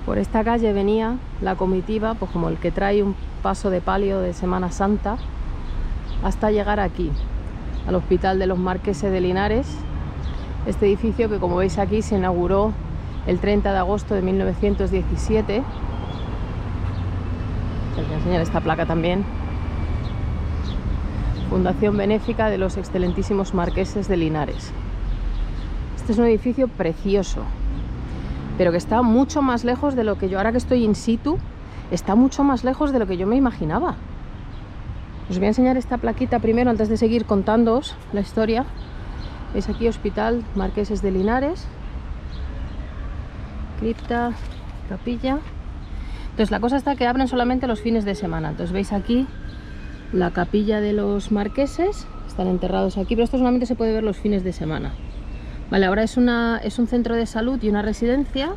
Por esta calle venía la comitiva, pues como el que trae un paso de palio de Semana Santa, hasta llegar aquí, al Hospital de los Marqueses de Linares. Este edificio que, como veis aquí, se inauguró el 30 de agosto de 1917. Os voy a enseñar esta placa también. Fundación Benéfica de los Excelentísimos Marqueses de Linares. Este es un edificio precioso, pero que está mucho más lejos de lo que yo, ahora que estoy in situ, está mucho más lejos de lo que yo me imaginaba. Os voy a enseñar esta plaquita primero antes de seguir contándoos la historia. Veis aquí Hospital Marqueses de Linares, cripta, capilla. Entonces la cosa está que abren solamente los fines de semana. Entonces veis aquí la capilla de los marqueses, están enterrados aquí, pero esto solamente se puede ver los fines de semana. Vale, ahora es un centro de salud y una residencia.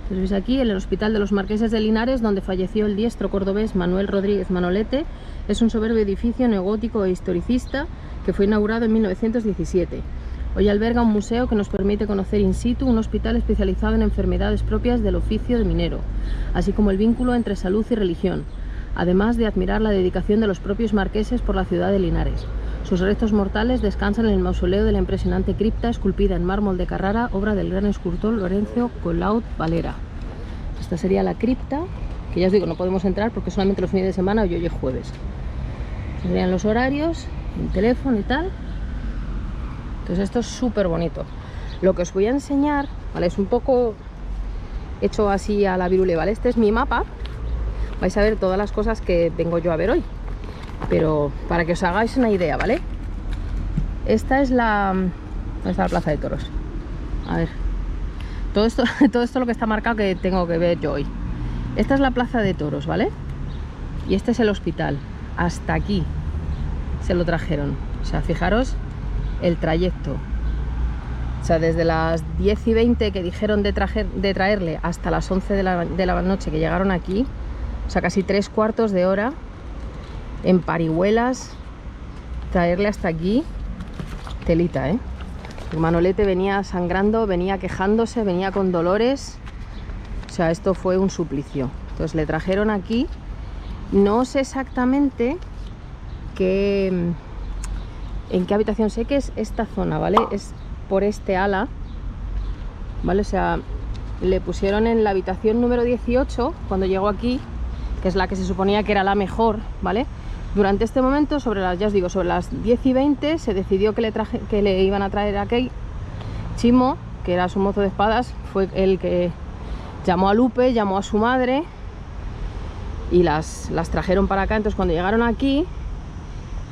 Entonces veis aquí el Hospital de los Marqueses de Linares, donde falleció el diestro cordobés Manuel Rodríguez Manolete. Es un soberbio edificio neogótico e historicista que fue inaugurado en 1917. Hoy alberga un museo que nos permite conocer in situ un hospital especializado en enfermedades propias del oficio de minero, así como el vínculo entre salud y religión, además de admirar la dedicación de los propios marqueses por la ciudad de Linares. Sus restos mortales descansan en el mausoleo de la impresionante cripta esculpida en mármol de Carrara, obra del gran escultor Lorenzo Collaut Valera. Esta sería la cripta, que ya os digo, no podemos entrar porque solamente los fines de semana y hoy es jueves. Estos serían los horarios, el teléfono y tal. Entonces esto es súper bonito. Lo que os voy a enseñar, ¿vale? Es un poco hecho así a la virule, ¿vale? Este es mi mapa. Vais a ver todas las cosas que vengo yo a ver hoy, pero para que os hagáis una idea, ¿vale? Esta es ¿dónde está la plaza de toros? A ver, todo esto lo que está marcado que tengo que ver yo hoy. Esta es la plaza de toros, ¿vale? Y este es el hospital. Hasta aquí se lo trajeron. O sea, fijaros el trayecto. O sea, desde las 10:20 que dijeron de traerle hasta las 11 de la noche que llegaron aquí. O sea, casi 3/4 de hora en parihuelas, traerle hasta aquí. Telita, ¿eh? Manolete venía sangrando, venía quejándose, venía con dolores. O sea, esto fue un suplicio. Entonces le trajeron aquí. No sé exactamente en qué habitación. Sé que es esta zona, ¿vale? Es por este ala, ¿vale? O sea, le pusieron en la habitación número 18 cuando llegó aquí, que es la que se suponía que era la mejor, ¿vale? Durante este momento, ya os digo, sobre las 10:20 se decidió que le iban a traer a Kei. Chimo, que era su mozo de espadas, fue el que llamó a Lupe, llamó a su madre y las trajeron para acá. Entonces cuando llegaron aquí,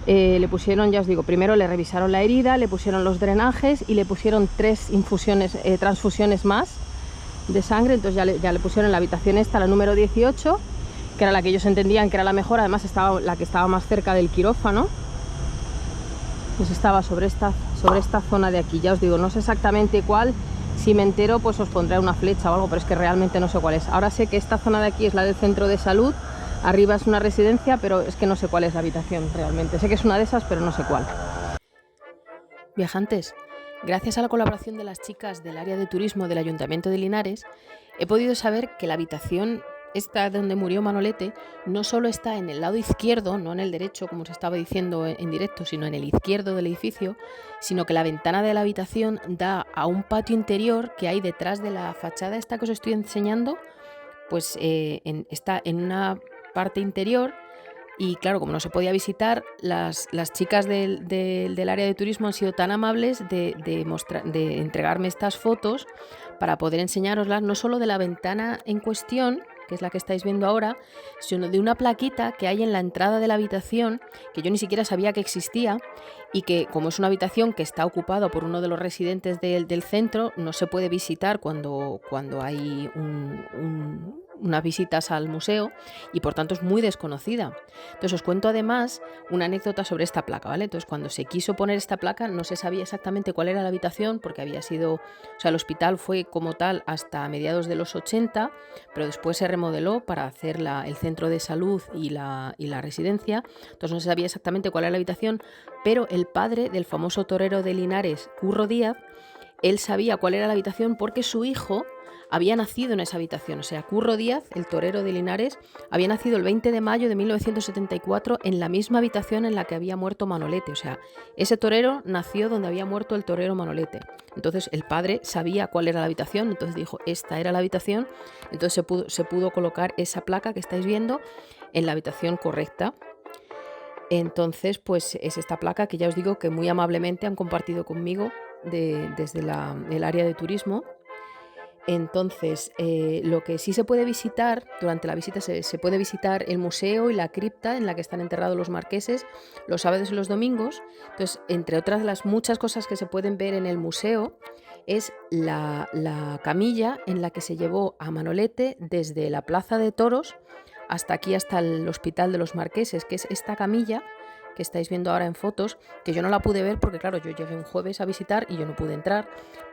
le pusieron, ya os digo, primero le revisaron la herida, le pusieron los drenajes y le pusieron 3 transfusiones más de sangre. Entonces ya le pusieron en la habitación esta, la número 18, que era la que ellos entendían que era la mejor. Además estaba la que estaba más cerca del quirófano, pues estaba sobre esta zona de aquí. Ya os digo, no sé exactamente cuál. Si me entero, pues os pondré una flecha o algo, pero es que realmente no sé cuál es. Ahora sé que esta zona de aquí es la del centro de salud, arriba es una residencia, pero es que no sé cuál es la habitación realmente. Sé que es una de esas, pero no sé cuál. Viajantes, gracias a la colaboración de las chicas del área de turismo del Ayuntamiento de Linares, he podido saber que la habitación esta donde murió Manolete no solo está en el lado izquierdo, no en el derecho como os estaba diciendo en directo, sino en el izquierdo del edificio, sino que la ventana de la habitación da a un patio interior que hay detrás de la fachada esta que os estoy enseñando. Pues está en una parte interior. Y claro, como no se podía visitar, las chicas del área de turismo han sido tan amables de entregarme estas fotos para poder enseñároslas, no solo de la ventana en cuestión, que es la que estáis viendo ahora, sino de una plaquita que hay en la entrada de la habitación, que yo ni siquiera sabía que existía, y que como es una habitación que está ocupada por uno de los residentes del centro, no se puede visitar cuando hay unas visitas al museo, y por tanto es muy desconocida. Entonces os cuento además una anécdota sobre esta placa, ¿vale? Entonces cuando se quiso poner esta placa no se sabía exactamente cuál era la habitación, porque había sido, o sea, el hospital fue como tal hasta mediados de los 80, pero después se remodeló para hacer el centro de salud y la residencia. Entonces no se sabía exactamente cuál era la habitación, pero el padre del famoso torero de Linares, Curro Díaz, él sabía cuál era la habitación porque su hijo había nacido en esa habitación. O sea, Curro Díaz, el torero de Linares, había nacido el 20 de mayo de 1974 en la misma habitación en la que había muerto Manolete. O sea, ese torero nació donde había muerto el torero Manolete. Entonces el padre sabía cuál era la habitación, entonces dijo, esta era la habitación. Entonces se pudo colocar esa placa que estáis viendo en la habitación correcta. Entonces, pues es esta placa que ya os digo que muy amablemente han compartido conmigo desde el área de turismo. Entonces, lo que sí se puede visitar, durante la visita se puede visitar el museo y la cripta en la que están enterrados los marqueses los sábados y los domingos. Entonces, entre otras de las muchas cosas que se pueden ver en el museo, es la camilla en la que se llevó a Manolete desde la Plaza de Toros hasta aquí, hasta el Hospital de los Marqueses, que es esta camilla que estáis viendo ahora en fotos, que yo no la pude ver porque claro, yo llegué un jueves a visitar y yo no pude entrar,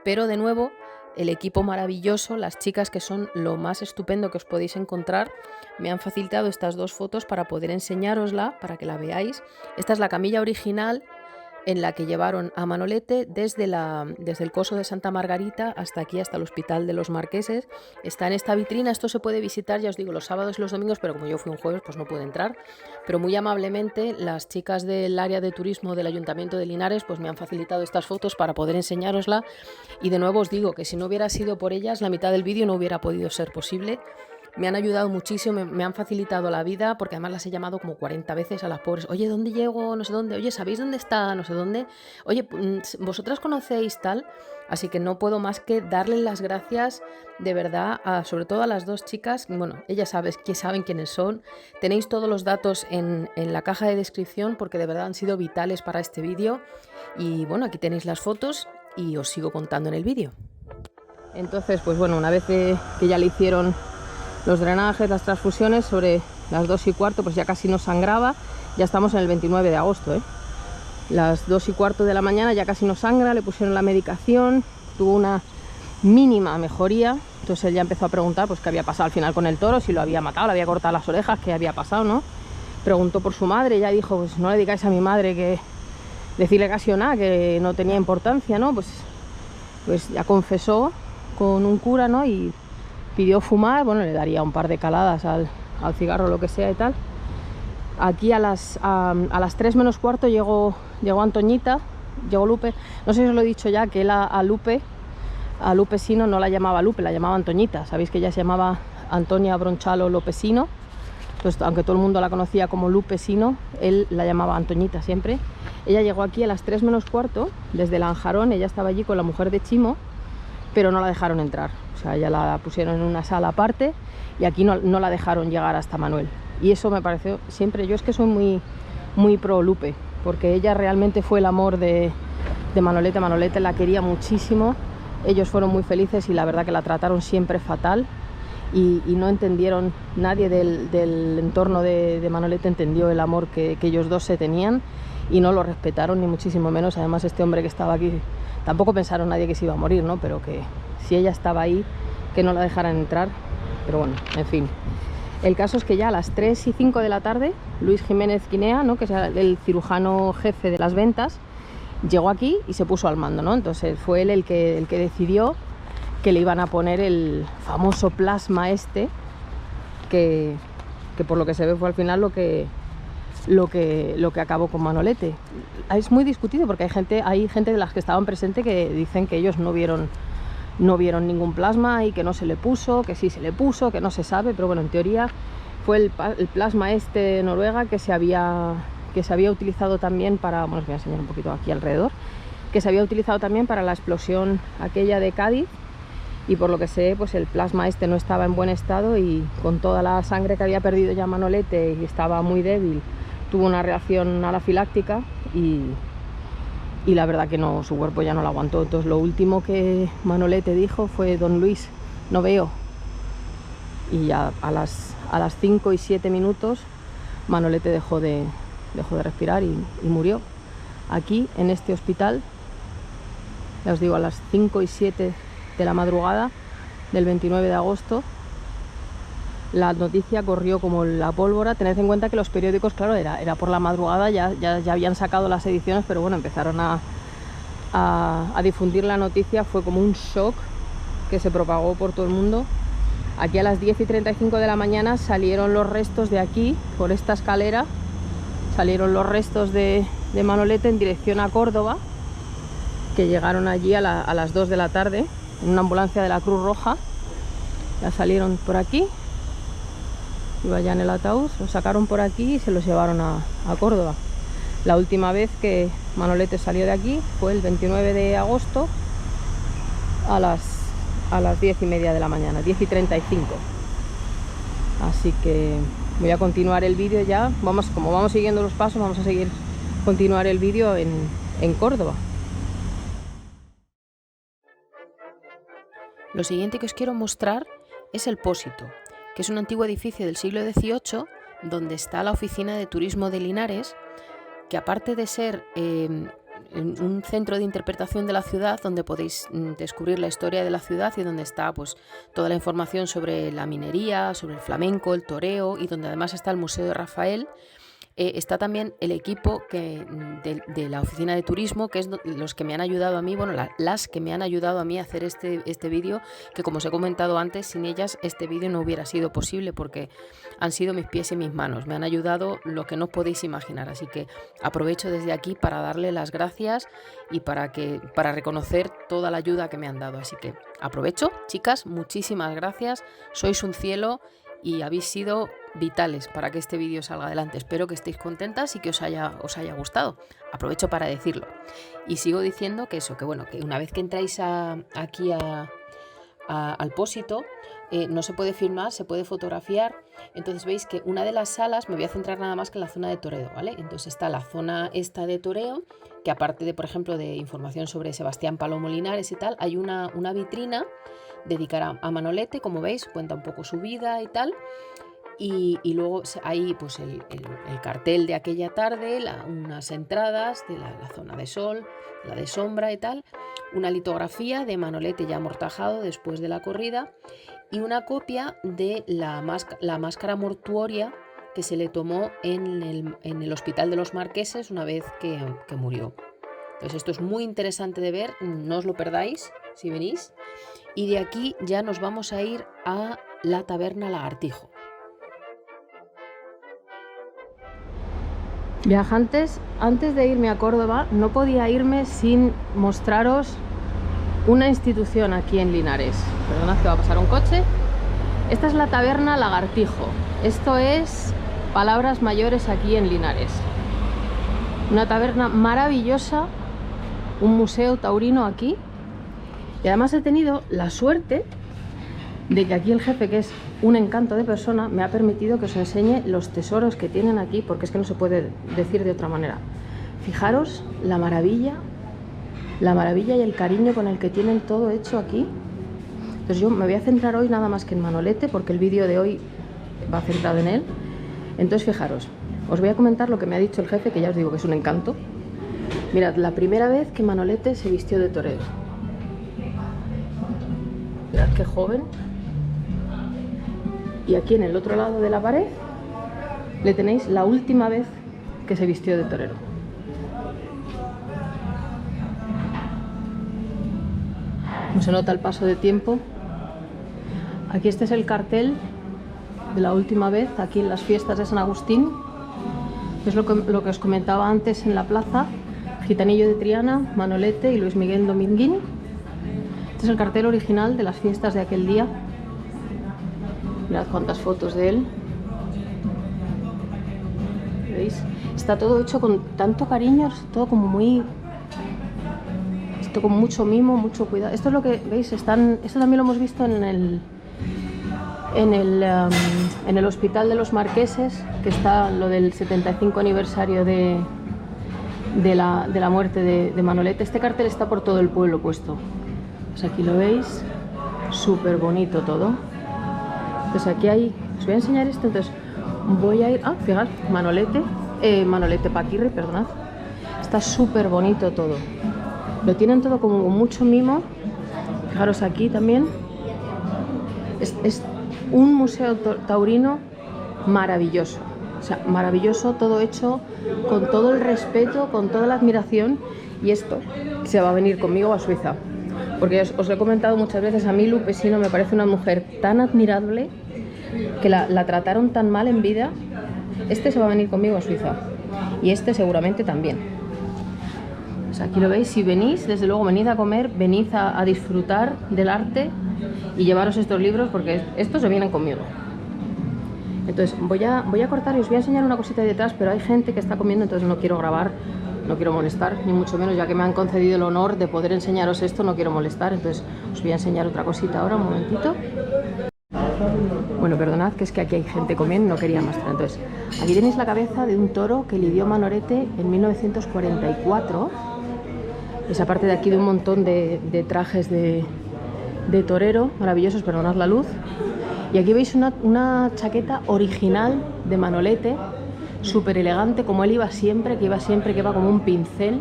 pero de nuevo el equipo maravilloso, las chicas que son lo más estupendo que os podéis encontrar, me han facilitado estas dos fotos para poder enseñárosla, para que la veáis. Esta es la camilla original en la que llevaron a Manolete desde el Coso de Santa Margarita hasta aquí, hasta el Hospital de los Marqueses. Está en esta vitrina, esto se puede visitar, ya os digo, los sábados y los domingos, pero como yo fui un jueves, pues no pude entrar. Pero muy amablemente las chicas del área de turismo del Ayuntamiento de Linares pues me han facilitado estas fotos para poder enseñárosla. Y de nuevo os digo que si no hubiera sido por ellas, la mitad del vídeo no hubiera podido ser posible. Me han ayudado muchísimo, me han facilitado la vida, porque además las he llamado como 40 veces a las pobres. Oye, ¿dónde llego? No sé dónde. Oye, ¿sabéis dónde está? No sé dónde. Oye, ¿vosotras conocéis tal? Así que no puedo más que darles las gracias de verdad, sobre todo a las dos chicas. Bueno, ellas saben quiénes son. Tenéis todos los datos en la caja de descripción, porque de verdad han sido vitales para este vídeo. Y bueno, aquí tenéis las fotos y os sigo contando en el vídeo. Entonces, pues bueno, una vez que ya le hicieron los drenajes, las transfusiones, sobre las 2:15, pues ya casi no sangraba. Ya estamos en el 29 de agosto, Las 2:15 de la mañana ya casi no sangra, le pusieron la medicación, tuvo una mínima mejoría. Entonces él ya empezó a preguntar pues qué había pasado al final con el toro, si lo había matado, le había cortado las orejas, qué había pasado, ¿no? Preguntó por su madre, ella dijo, pues no le digáis a mi madre que decirle casi o nada, que no tenía importancia, ¿no? Pues ya confesó con un cura, ¿no? Y pidió fumar, bueno, le daría un par de caladas al cigarro, lo que sea y tal. Aquí a las 3 menos cuarto llegó Antoñita, llegó Lupe. No sé si os lo he dicho ya, que él a Lupe Sino no la llamaba Lupe, la llamaba Antoñita. Sabéis que ella se llamaba Antonia Bronchalo Lopesino. Pues aunque todo el mundo la conocía como Lupe Sino, él la llamaba Antoñita siempre. Ella llegó aquí a las 3 menos cuarto, desde Lanjarón. Ella estaba allí con la mujer de Chimo, pero no la dejaron entrar. O sea, ya la pusieron en una sala aparte y aquí no la dejaron llegar hasta Manuel. Y eso me pareció siempre, yo es que soy muy pro Lupe, porque ella realmente fue el amor de Manolete. Manolete la quería muchísimo, ellos fueron muy felices y la verdad que la trataron siempre fatal y no entendieron, nadie del entorno de Manolete entendió el amor que ellos dos se tenían y no lo respetaron ni muchísimo menos. Además este hombre que estaba aquí, tampoco pensaron nadie que se iba a morir, ¿no? Pero que si ella estaba ahí, que no la dejaran entrar. Pero bueno, en fin. El caso es que ya a las 3:05 de la tarde, Luis Jiménez Guinea, ¿no? Que es el cirujano jefe de las ventas, llegó aquí y se puso al mando, ¿no? Entonces fue él el que decidió que le iban a poner el famoso plasma que por lo que se ve fue al final lo que acabó con Manolete. Es muy discutido porque hay gente de las que estaban presentes que dicen que ellos no vieron ningún plasma y que no se le puso, que sí se le puso, que no se sabe, pero bueno, en teoría fue el plasma de Noruega que se había utilizado también para, bueno, os voy a enseñar un poquito aquí alrededor, que se había utilizado también para la explosión aquella de Cádiz, y por lo que sé, pues el plasma no estaba en buen estado y con toda la sangre que había perdido ya Manolete y estaba muy débil, tuvo una reacción anafiláctica y la verdad que no, su cuerpo ya no lo aguantó. Entonces lo último que Manolete dijo fue: don Luis, no veo. Y ya a las 5:07 Manolete dejó de respirar y murió aquí en este hospital. Ya os digo, a las 5:07 de la madrugada del 29 de agosto. La noticia corrió como la pólvora. Tened en cuenta que los periódicos, claro, era por la madrugada, ya habían sacado las ediciones, pero bueno, empezaron a a difundir la noticia, fue como un shock que se propagó por todo el mundo. Aquí a las 10:35 de la mañana salieron los restos de aquí, por esta escalera, salieron los restos de Manolete en dirección a Córdoba, que llegaron allí a las 2 de la tarde en una ambulancia de la Cruz Roja. Ya salieron por aquí, iba ya en el ataúd, los sacaron por aquí y se los llevaron a Córdoba. La última vez que Manolete salió de aquí fue el 29 de agosto a las 10:30 de la mañana, 10:35. Así que voy a continuar el vídeo ya. Como vamos siguiendo los pasos, vamos a continuar el vídeo en Córdoba. Lo siguiente que os quiero mostrar es el Pósito, que es un antiguo edificio del siglo XVIII donde está la oficina de turismo de Linares, que aparte de ser un centro de interpretación de la ciudad, donde podéis descubrir la historia de la ciudad y donde está pues toda la información sobre la minería, sobre el flamenco, el toreo, y donde además está el Museo de Rafael, está también el equipo de la oficina de turismo, que es los que me han ayudado a mí, bueno, las que me han ayudado a mí a hacer este vídeo, que como os he comentado antes, sin ellas este vídeo no hubiera sido posible, porque han sido mis pies y mis manos, me han ayudado lo que no podéis imaginar. Así que aprovecho desde aquí para darle las gracias y para reconocer toda la ayuda que me han dado. Así que aprovecho, chicas, muchísimas gracias, sois un cielo y habéis sido vitales para que este vídeo salga adelante. Espero que estéis contentas y que os haya gustado. Aprovecho para decirlo. Y sigo diciendo que una vez que entráis aquí al Pósito, no se puede filmar, se puede fotografiar. Entonces veis que una de las salas, me voy a centrar nada más que en la zona de toreo, ¿vale? Entonces está la zona esta de toreo, que aparte de, por ejemplo, de información sobre Sebastián Palomo Linares y tal, hay una vitrina dedicada a Manolete, como veis, cuenta un poco su vida y tal. Y luego hay pues el cartel de aquella tarde, unas entradas de la zona de sol, la de sombra y tal, una litografía de Manolete ya amortajado después de la corrida y una copia de la máscara mortuoria que se le tomó en el Hospital de los Marqueses una vez que murió. Entonces esto es muy interesante de ver, no os lo perdáis si venís. Y de aquí ya nos vamos a ir a la Taberna Lagartijo. Viajantes, antes de irme a Córdoba no podía irme sin mostraros una institución aquí en Linares. Perdonad que va a pasar un coche. Esta es la Taberna Lagartijo. Esto es palabras mayores aquí en Linares. Una taberna maravillosa, un museo taurino aquí. Y además he tenido la suerte de que aquí el jefe, que es un encanto de persona, me ha permitido que os enseñe los tesoros que tienen aquí, porque es que no se puede decir de otra manera. Fijaros la maravilla y el cariño con el que tienen todo hecho aquí. Entonces yo me voy a centrar hoy nada más que en Manolete, porque el vídeo de hoy va centrado en él. Entonces fijaros, os voy a comentar lo que me ha dicho el jefe, que ya os digo que es un encanto. Mirad, la primera vez que Manolete se vistió de torero. Mirad qué joven. Y aquí en el otro lado de la pared le tenéis la última vez que se vistió de torero. No se nota el paso de tiempo. Aquí este es el cartel de la última vez, aquí en las fiestas de San Agustín. Es lo que os comentaba antes en la plaza. Gitanillo de Triana, Manolete y Luis Miguel Dominguín. Este es el cartel original de las fiestas de aquel día. Mirad cuántas fotos de él. ¿Veis? Está todo hecho con tanto cariño, todo como muy... Esto con mucho mimo, mucho cuidado. Esto es lo que, ¿veis? Esto también lo hemos visto en el Hospital de los Marqueses, que está lo del 75 aniversario de la muerte de Manolete. Este cartel está por todo el pueblo puesto. Pues aquí lo veis, súper bonito todo. Entonces aquí hay, os voy a enseñar esto, entonces voy a ir, fijad, Manolete Paquirri, perdonad. Está súper bonito todo. Lo tienen todo como con mucho mimo. Fijaros aquí también. Es un museo taurino maravilloso. O sea, maravilloso, todo hecho con todo el respeto, con toda la admiración. Y esto se va a venir conmigo a Suiza. Porque os lo he comentado muchas veces, a mí Lu Pesino me parece una mujer tan admirable, que la trataron tan mal en vida. Este se va a venir conmigo a Suiza. Y este seguramente también. Pues aquí lo veis, si venís, desde luego venid a comer, venid a disfrutar del arte y llevaros estos libros, porque estos se vienen conmigo. Entonces voy a cortar y os voy a enseñar una cosita de detrás, pero hay gente que está comiendo, entonces no quiero grabar, no quiero molestar, ni mucho menos, ya que me han concedido el honor de poder enseñaros esto, no quiero molestar. Entonces os voy a enseñar otra cosita ahora, un momentito. Bueno, perdonad, que es que aquí hay gente comiendo, no quería mostrar. Entonces, aquí tenéis la cabeza de un toro que lidió Manolete en 1944. Esa parte de aquí de un montón de trajes de torero, maravillosos, perdonad la luz. Y aquí veis una chaqueta original de Manolete, súper elegante, como él iba siempre, que iba como un pincel.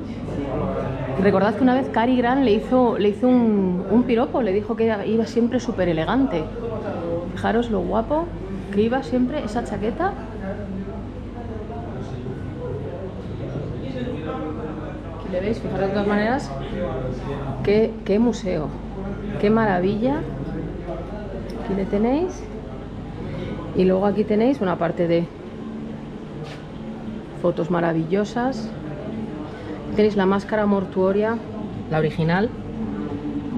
Y recordad que una vez Cary Grant le hizo un piropo, le dijo que iba siempre súper elegante. Fijaros lo guapo que iba siempre esa chaqueta. Aquí le veis, fijaros de todas maneras, qué museo, qué maravilla. Aquí le tenéis. Y luego aquí tenéis una parte de fotos maravillosas. Tenéis la máscara mortuoria, la original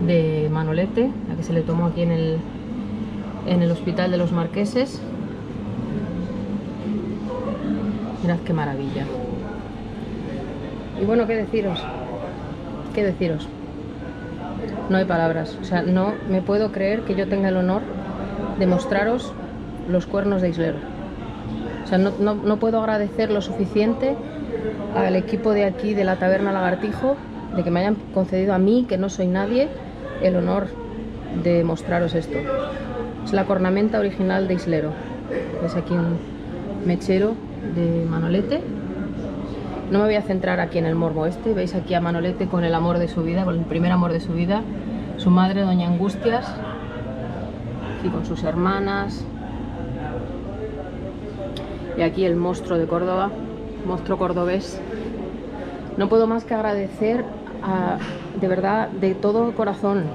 de Manolete, la que se le tomó aquí en el Hospital de los Marqueses. Mirad qué maravilla. Y bueno, ¿qué deciros? ¿Qué deciros? No hay palabras. O sea, no me puedo creer que yo tenga el honor de mostraros los cuernos de Islero. O sea, no puedo agradecer lo suficiente al equipo de aquí de la Taberna Lagartijo de que me hayan concedido a mí, que no soy nadie, el honor de mostraros esto. Es la cornamenta original de Islero. Es aquí un mechero de Manolete. No me voy a centrar aquí en el morbo este. Veis aquí a Manolete con el amor de su vida, con el primer amor de su vida, su madre, doña Angustias, aquí con sus hermanas. Y aquí el monstruo de Córdoba, monstruo cordobés. No puedo más que agradecer de verdad, de todo corazón,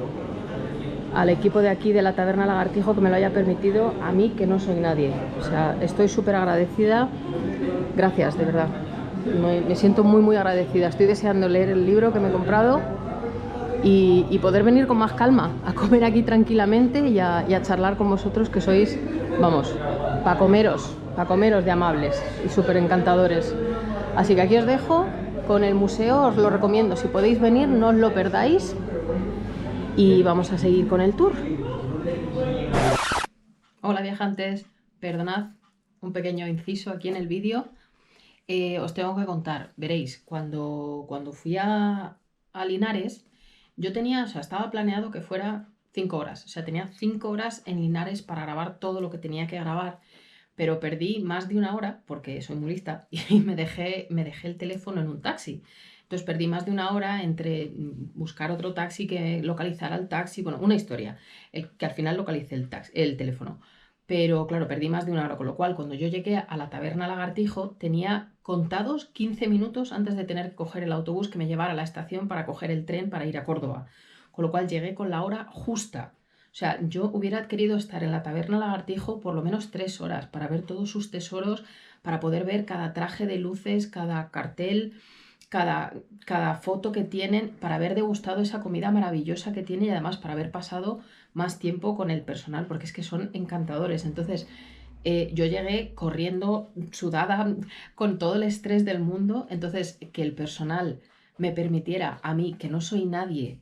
al equipo de aquí de la Taberna Lagartijo que me lo haya permitido, a mí que no soy nadie. O sea, estoy súper agradecida. Gracias, de verdad. Me siento muy agradecida. Estoy deseando leer el libro que me he comprado y poder venir con más calma a comer aquí tranquilamente y a charlar con vosotros, que sois, vamos, para comeros de amables y súper encantadores. Así que aquí os dejo con el museo, os lo recomiendo. Si podéis venir, no os lo perdáis. Y vamos a seguir con el tour. Hola viajantes, perdonad un pequeño inciso aquí en el vídeo. Os tengo que contar, veréis, cuando fui a Linares, yo tenía, o sea, estaba planeado que fuera 5 horas. O sea, tenía 5 horas en Linares para grabar todo lo que tenía que grabar, pero perdí más de una hora, porque soy muy lista, y me dejé el teléfono en un taxi. Entonces perdí más de una hora entre buscar otro taxi que localizara el taxi, bueno, una historia, que al final localicé el teléfono. Pero claro, perdí más de una hora, con lo cual cuando yo llegué a la Taberna Lagartijo tenía contados 15 minutos antes de tener que coger el autobús que me llevara a la estación para coger el tren para ir a Córdoba. Con lo cual llegué con la hora justa. O sea, yo hubiera querido estar en la Taberna Lagartijo por lo menos 3 horas para ver todos sus tesoros, para poder ver cada traje de luces, cada cartel, cada foto que tienen, para haber degustado esa comida maravillosa que tiene y además para haber pasado más tiempo con el personal, porque es que son encantadores. Entonces yo llegué corriendo, sudada, con todo el estrés del mundo. Entonces que el personal me permitiera a mí, que no soy nadie,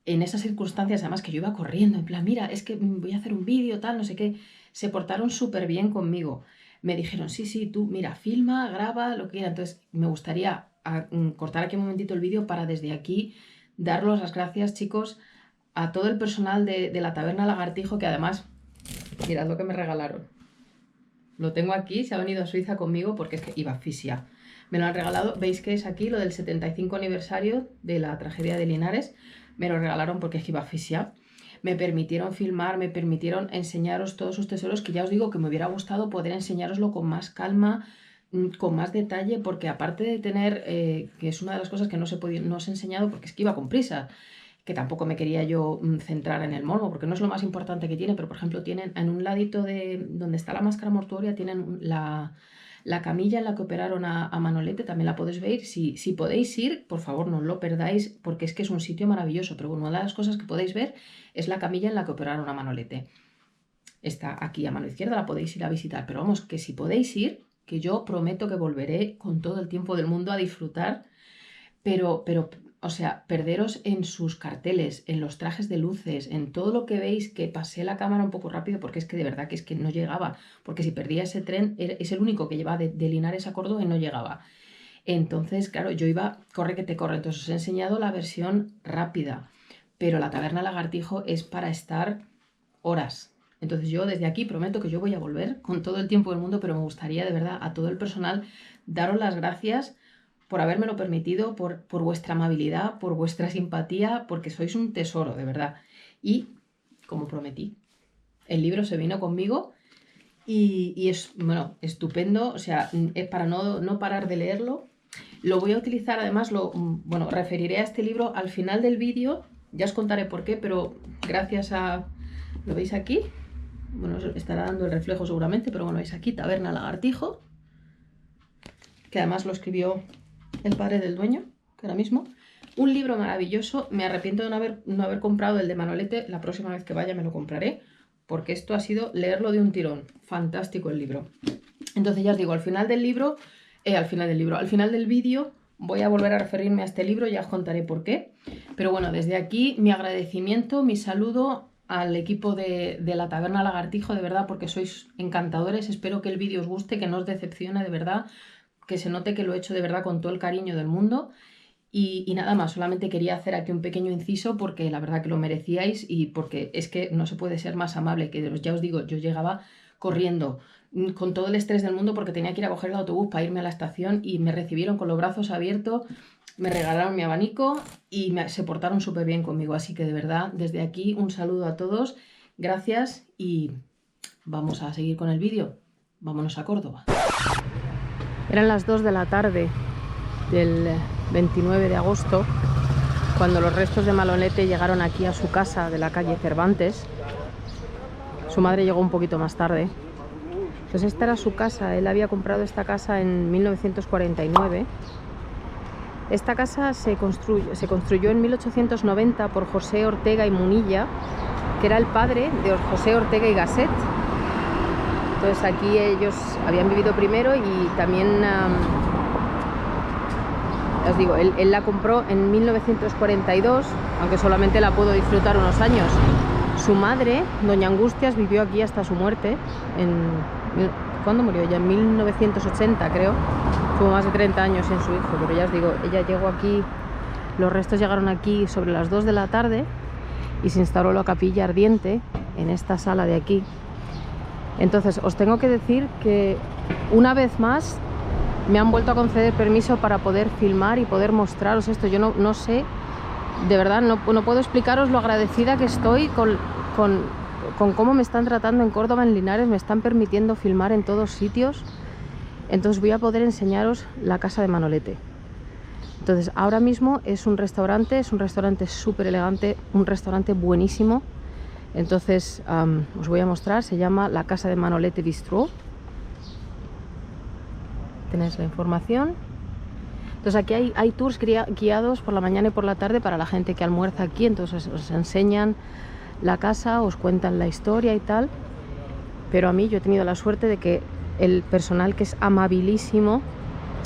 en esas circunstancias, además que yo iba corriendo, en plan, mira, es que voy a hacer un vídeo, tal, no sé qué, se portaron súper bien conmigo. Me dijeron, sí, tú, mira, filma, graba, lo que quieras. Entonces me gustaría cortar aquí un momentito el vídeo para desde aquí daros las gracias, chicos, a todo el personal de la Taberna Lagartijo, que además, mirad lo que me regalaron. Lo tengo aquí, se ha venido a Suiza conmigo porque es que iba fisia. Me lo han regalado, veis que es aquí lo del 75 aniversario de la tragedia de Linares. Me lo regalaron porque es que iba fisia. Me permitieron filmar, me permitieron enseñaros todos sus tesoros, que ya os digo que me hubiera gustado poder enseñároslo con más calma, con más detalle, porque aparte de tener, que es una de las cosas que no os he enseñado porque es que iba con prisa, que tampoco me quería yo centrar en el morbo, porque no es lo más importante que tiene, pero por ejemplo tienen en un ladito de donde está la máscara mortuoria, tienen la camilla en la que operaron a Manolete, también la podéis ver. Si podéis ir, por favor no os lo perdáis, porque es que es un sitio maravilloso, pero bueno, una de las cosas que podéis ver es la camilla en la que operaron a Manolete. Está aquí a mano izquierda, la podéis ir a visitar, pero vamos, que si podéis ir, que yo prometo que volveré con todo el tiempo del mundo a disfrutar, pero o sea, perderos en sus carteles, en los trajes de luces, en todo lo que veis, que pasé la cámara un poco rápido porque es que de verdad que es que no llegaba, porque si perdía ese tren, es el único que lleva de Linares a Córdoba y no llegaba. Entonces, claro, yo iba, corre que te corre, entonces os he enseñado la versión rápida, pero la Taberna Lagartijo es para estar horas. Entonces yo desde aquí prometo que yo voy a volver con todo el tiempo del mundo, pero me gustaría de verdad a todo el personal daros las gracias por habérmelo permitido, por vuestra amabilidad, por vuestra simpatía, porque sois un tesoro, de verdad. Y, como prometí, el libro se vino conmigo y es, bueno, estupendo, o sea, es para no parar de leerlo. Lo voy a utilizar, además, bueno, referiré a este libro al final del vídeo, ya os contaré por qué, pero gracias a... ¿Lo veis aquí? Bueno, os estará dando el reflejo seguramente, pero bueno, veis aquí, Taberna Lagartijo, que además lo escribió el padre del dueño, que ahora mismo. Un libro maravilloso. Me arrepiento de no haber comprado el de Manolete. La próxima vez que vaya me lo compraré, porque esto ha sido leerlo de un tirón. Fantástico el libro. Entonces ya os digo, al final del vídeo voy a volver a referirme a este libro, ya os contaré por qué. Pero bueno, desde aquí mi agradecimiento, mi saludo al equipo de la Taberna Lagartijo, de verdad, porque sois encantadores. Espero que el vídeo os guste, que no os decepcione, de verdad, que se note que lo he hecho de verdad con todo el cariño del mundo. Y nada más, solamente quería hacer aquí un pequeño inciso porque la verdad que lo merecíais y porque es que no se puede ser más amable, que ya os digo, yo llegaba corriendo con todo el estrés del mundo porque tenía que ir a coger el autobús para irme a la estación y me recibieron con los brazos abiertos, me regalaron mi abanico y se portaron súper bien conmigo. Así que de verdad, desde aquí un saludo a todos, gracias y vamos a seguir con el vídeo. Vámonos a Córdoba. Eran las 2 de la tarde del 29 de agosto cuando los restos de Manolete llegaron aquí a su casa de la calle Cervantes. Su madre llegó un poquito más tarde. Entonces esta era su casa, él había comprado esta casa en 1949. Esta casa se construyó en 1890 por José Ortega y Munilla, que era el padre de José Ortega y Gasset. Entonces aquí ellos habían vivido primero y también, os digo, él la compró en 1942, aunque solamente la pudo disfrutar unos años. Su madre, doña Angustias, vivió aquí hasta su muerte. ¿Cuándo murió? Ya en 1980, creo. Tuvo más de 30 años en su hijo, pero ya os digo, ella llegó aquí, los restos llegaron aquí sobre las 2 de la tarde y se instaló la capilla ardiente en esta sala de aquí. Entonces os tengo que decir que una vez más me han vuelto a conceder permiso para poder filmar y poder mostraros esto. Yo no sé, de verdad, no puedo explicaros lo agradecida que estoy con cómo me están tratando en Córdoba, en Linares. Me están permitiendo filmar en todos sitios. Entonces voy a poder enseñaros la casa de Manolete. Entonces ahora mismo es un restaurante súper elegante, un restaurante buenísimo. Entonces os voy a mostrar, se llama la Casa de Manolete Bistró. Tenéis la información. Entonces aquí hay tours guiados por la mañana y por la tarde para la gente que almuerza aquí. Entonces os enseñan la casa, os cuentan la historia y tal. Pero a mí yo he tenido la suerte de que el personal, que es amabilísimo,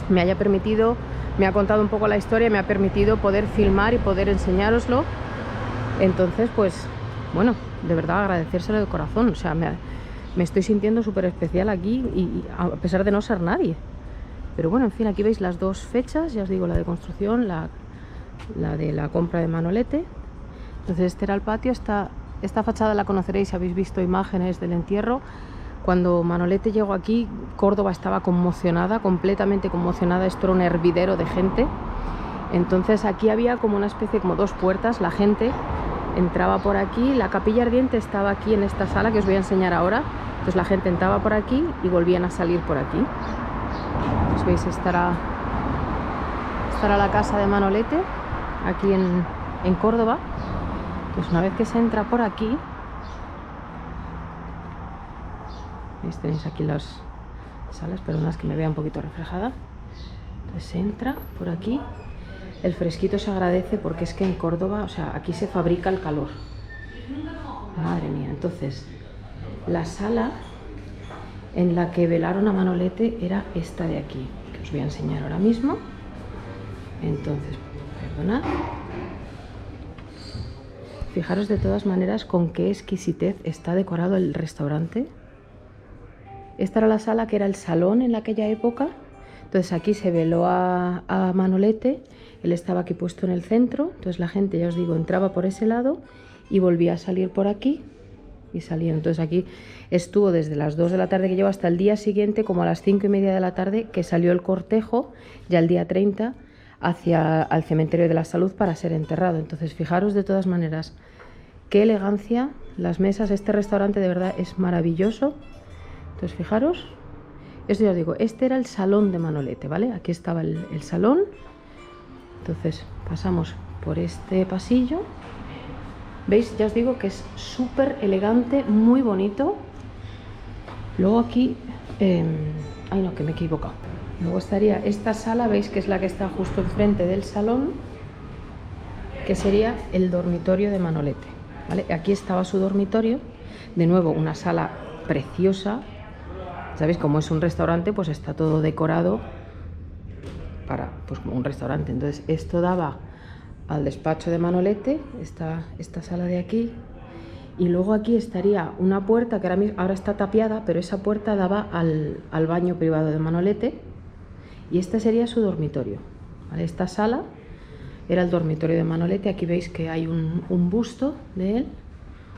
me ha contado un poco la historia, me ha permitido poder filmar y poder enseñároslo. Entonces pues bueno, de verdad agradecérselo de corazón. O sea, me estoy sintiendo súper especial aquí y a pesar de no ser nadie. Pero bueno, en fin, aquí veis las dos fechas, ya os digo, la de construcción, la de la compra de Manolete. Entonces este era el patio. Esta fachada la conoceréis si habéis visto imágenes del entierro. Cuando Manolete llegó aquí, Córdoba estaba conmocionada, completamente conmocionada. Esto era un hervidero de gente. Entonces aquí había como una especie, como dos puertas. La gente entraba por aquí, la capilla ardiente estaba aquí en esta sala que os voy a enseñar ahora. Entonces la gente entraba por aquí y volvían a salir por aquí. Pues veis, estará la casa de Manolete aquí en Córdoba. Pues una vez que se entra por aquí, ¿veis? Tenéis aquí las salas, perdonad que me vea un poquito reflejada. Entonces se entra por aquí, el fresquito se agradece porque es que en Córdoba, o sea, aquí se fabrica el calor. Madre mía. Entonces la sala en la que velaron a Manolete era esta de aquí, que os voy a enseñar ahora mismo. Entonces, perdonad. Fijaros de todas maneras con qué exquisitez está decorado el restaurante. Esta era la sala que era el salón en aquella época. Entonces aquí se veló a Manolete, él estaba aquí puesto en el centro. Entonces la gente, ya os digo, entraba por ese lado y volvía a salir por aquí y salía. Entonces aquí estuvo desde las 2 de la tarde que llegó hasta el día siguiente, como a las 5:30 de la tarde, que salió el cortejo, ya el día 30, hacia el cementerio de la Salud para ser enterrado. Entonces fijaros de todas maneras qué elegancia, las mesas, este restaurante de verdad es maravilloso. Entonces fijaros, esto ya os digo, este era el salón de Manolete, ¿vale? Aquí estaba el salón. Entonces pasamos por este pasillo. ¿Veis? Ya os digo que es súper elegante, muy bonito. Luego aquí, ay no, que me he equivocado. Luego estaría esta sala, veis que es la que está justo enfrente del salón, que sería el dormitorio de Manolete, ¿vale? Aquí estaba su dormitorio, de nuevo una sala preciosa. ¿Sabéis? Como es un restaurante, pues está todo decorado para, pues, como un restaurante. Entonces esto daba al despacho de Manolete, esta sala de aquí. Y luego aquí estaría una puerta que ahora está tapiada, pero esa puerta daba al baño privado de Manolete. Y este sería su dormitorio, ¿vale? Esta sala era el dormitorio de Manolete. Aquí veis que hay un busto de él,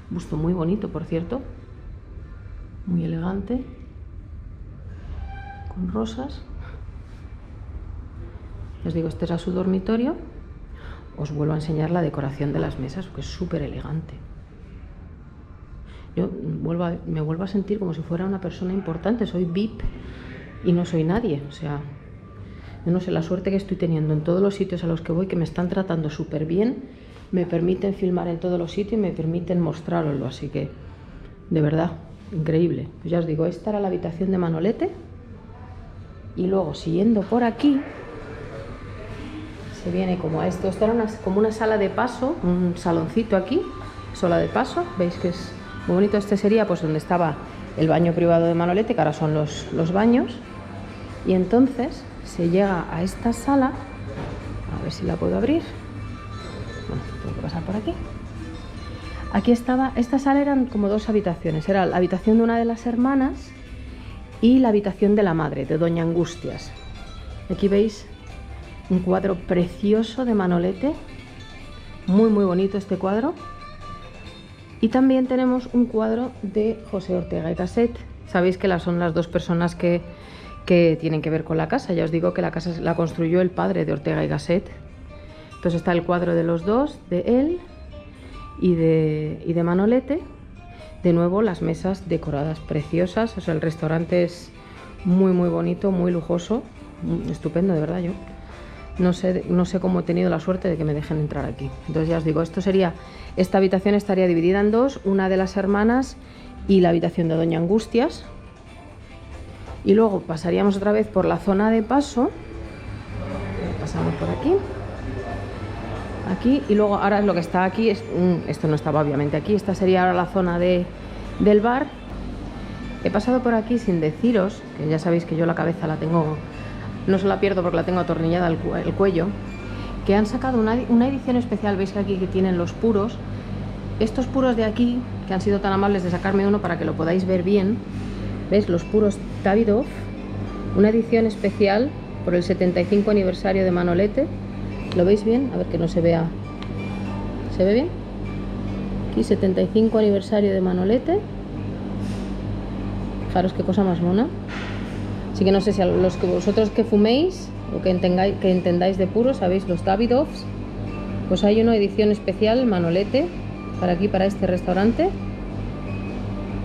un busto muy bonito, por cierto, muy elegante, con rosas. Os digo, este era su dormitorio. Os vuelvo a enseñar la decoración de las mesas, que es súper elegante. Yo me vuelvo a sentir como si fuera una persona importante. Soy VIP y no soy nadie. O sea, yo no sé la suerte que estoy teniendo en todos los sitios a los que voy, que me están tratando súper bien, me permiten filmar en todos los sitios y me permiten mostraroslo. Así que, de verdad, increíble. Pues ya os digo, esta era la habitación de Manolete. Y luego, siguiendo por aquí, se viene como a esto. Esta era como una sala de paso, un saloncito aquí, sala de paso. Veis que es muy bonito. Este sería pues donde estaba el baño privado de Manolete, que ahora son los baños. Y entonces se llega a esta sala, a ver si la puedo abrir. Bueno, tengo que pasar por aquí. Aquí estaba, esta sala eran como dos habitaciones. Era la habitación de una de las hermanas y la habitación de la madre, de Doña Angustias. Aquí veis un cuadro precioso de Manolete, muy muy bonito este cuadro. Y también tenemos un cuadro de José Ortega y Gasset. Sabéis que son las dos personas que tienen que ver con la casa. Ya os digo que la casa la construyó el padre de Ortega y Gasset. Entonces está el cuadro de los dos, de él y de Manolete. De nuevo las mesas decoradas preciosas. O sea, el restaurante es muy muy bonito, muy lujoso, estupendo, de verdad. Yo no sé cómo he tenido la suerte de que me dejen entrar aquí. Entonces ya os digo, esta habitación estaría dividida en dos, una de las hermanas y la habitación de Doña Angustias. Y luego pasaríamos otra vez por la zona de paso. Pasamos por aquí, y luego ahora lo que está aquí, esto no estaba obviamente aquí, esta sería ahora la zona del bar. He pasado por aquí sin deciros, que ya sabéis que yo la cabeza la tengo, no se la pierdo porque la tengo atornillada al cuello, que han sacado una edición especial. Veis que aquí que tienen los puros, estos puros de aquí, que han sido tan amables de sacarme uno para que lo podáis ver bien. ¿Veis? Los puros Davidoff, una edición especial por el 75 aniversario de Manolete. ¿Lo veis bien? A ver que no se vea. ¿Se ve bien? Aquí 75 aniversario de Manolete. Fijaros qué cosa más mona. Así que no sé si a los que vosotros que fuméis o que entendáis de puros, sabéis los Davidoffs, pues hay una edición especial Manolete para aquí, para este restaurante.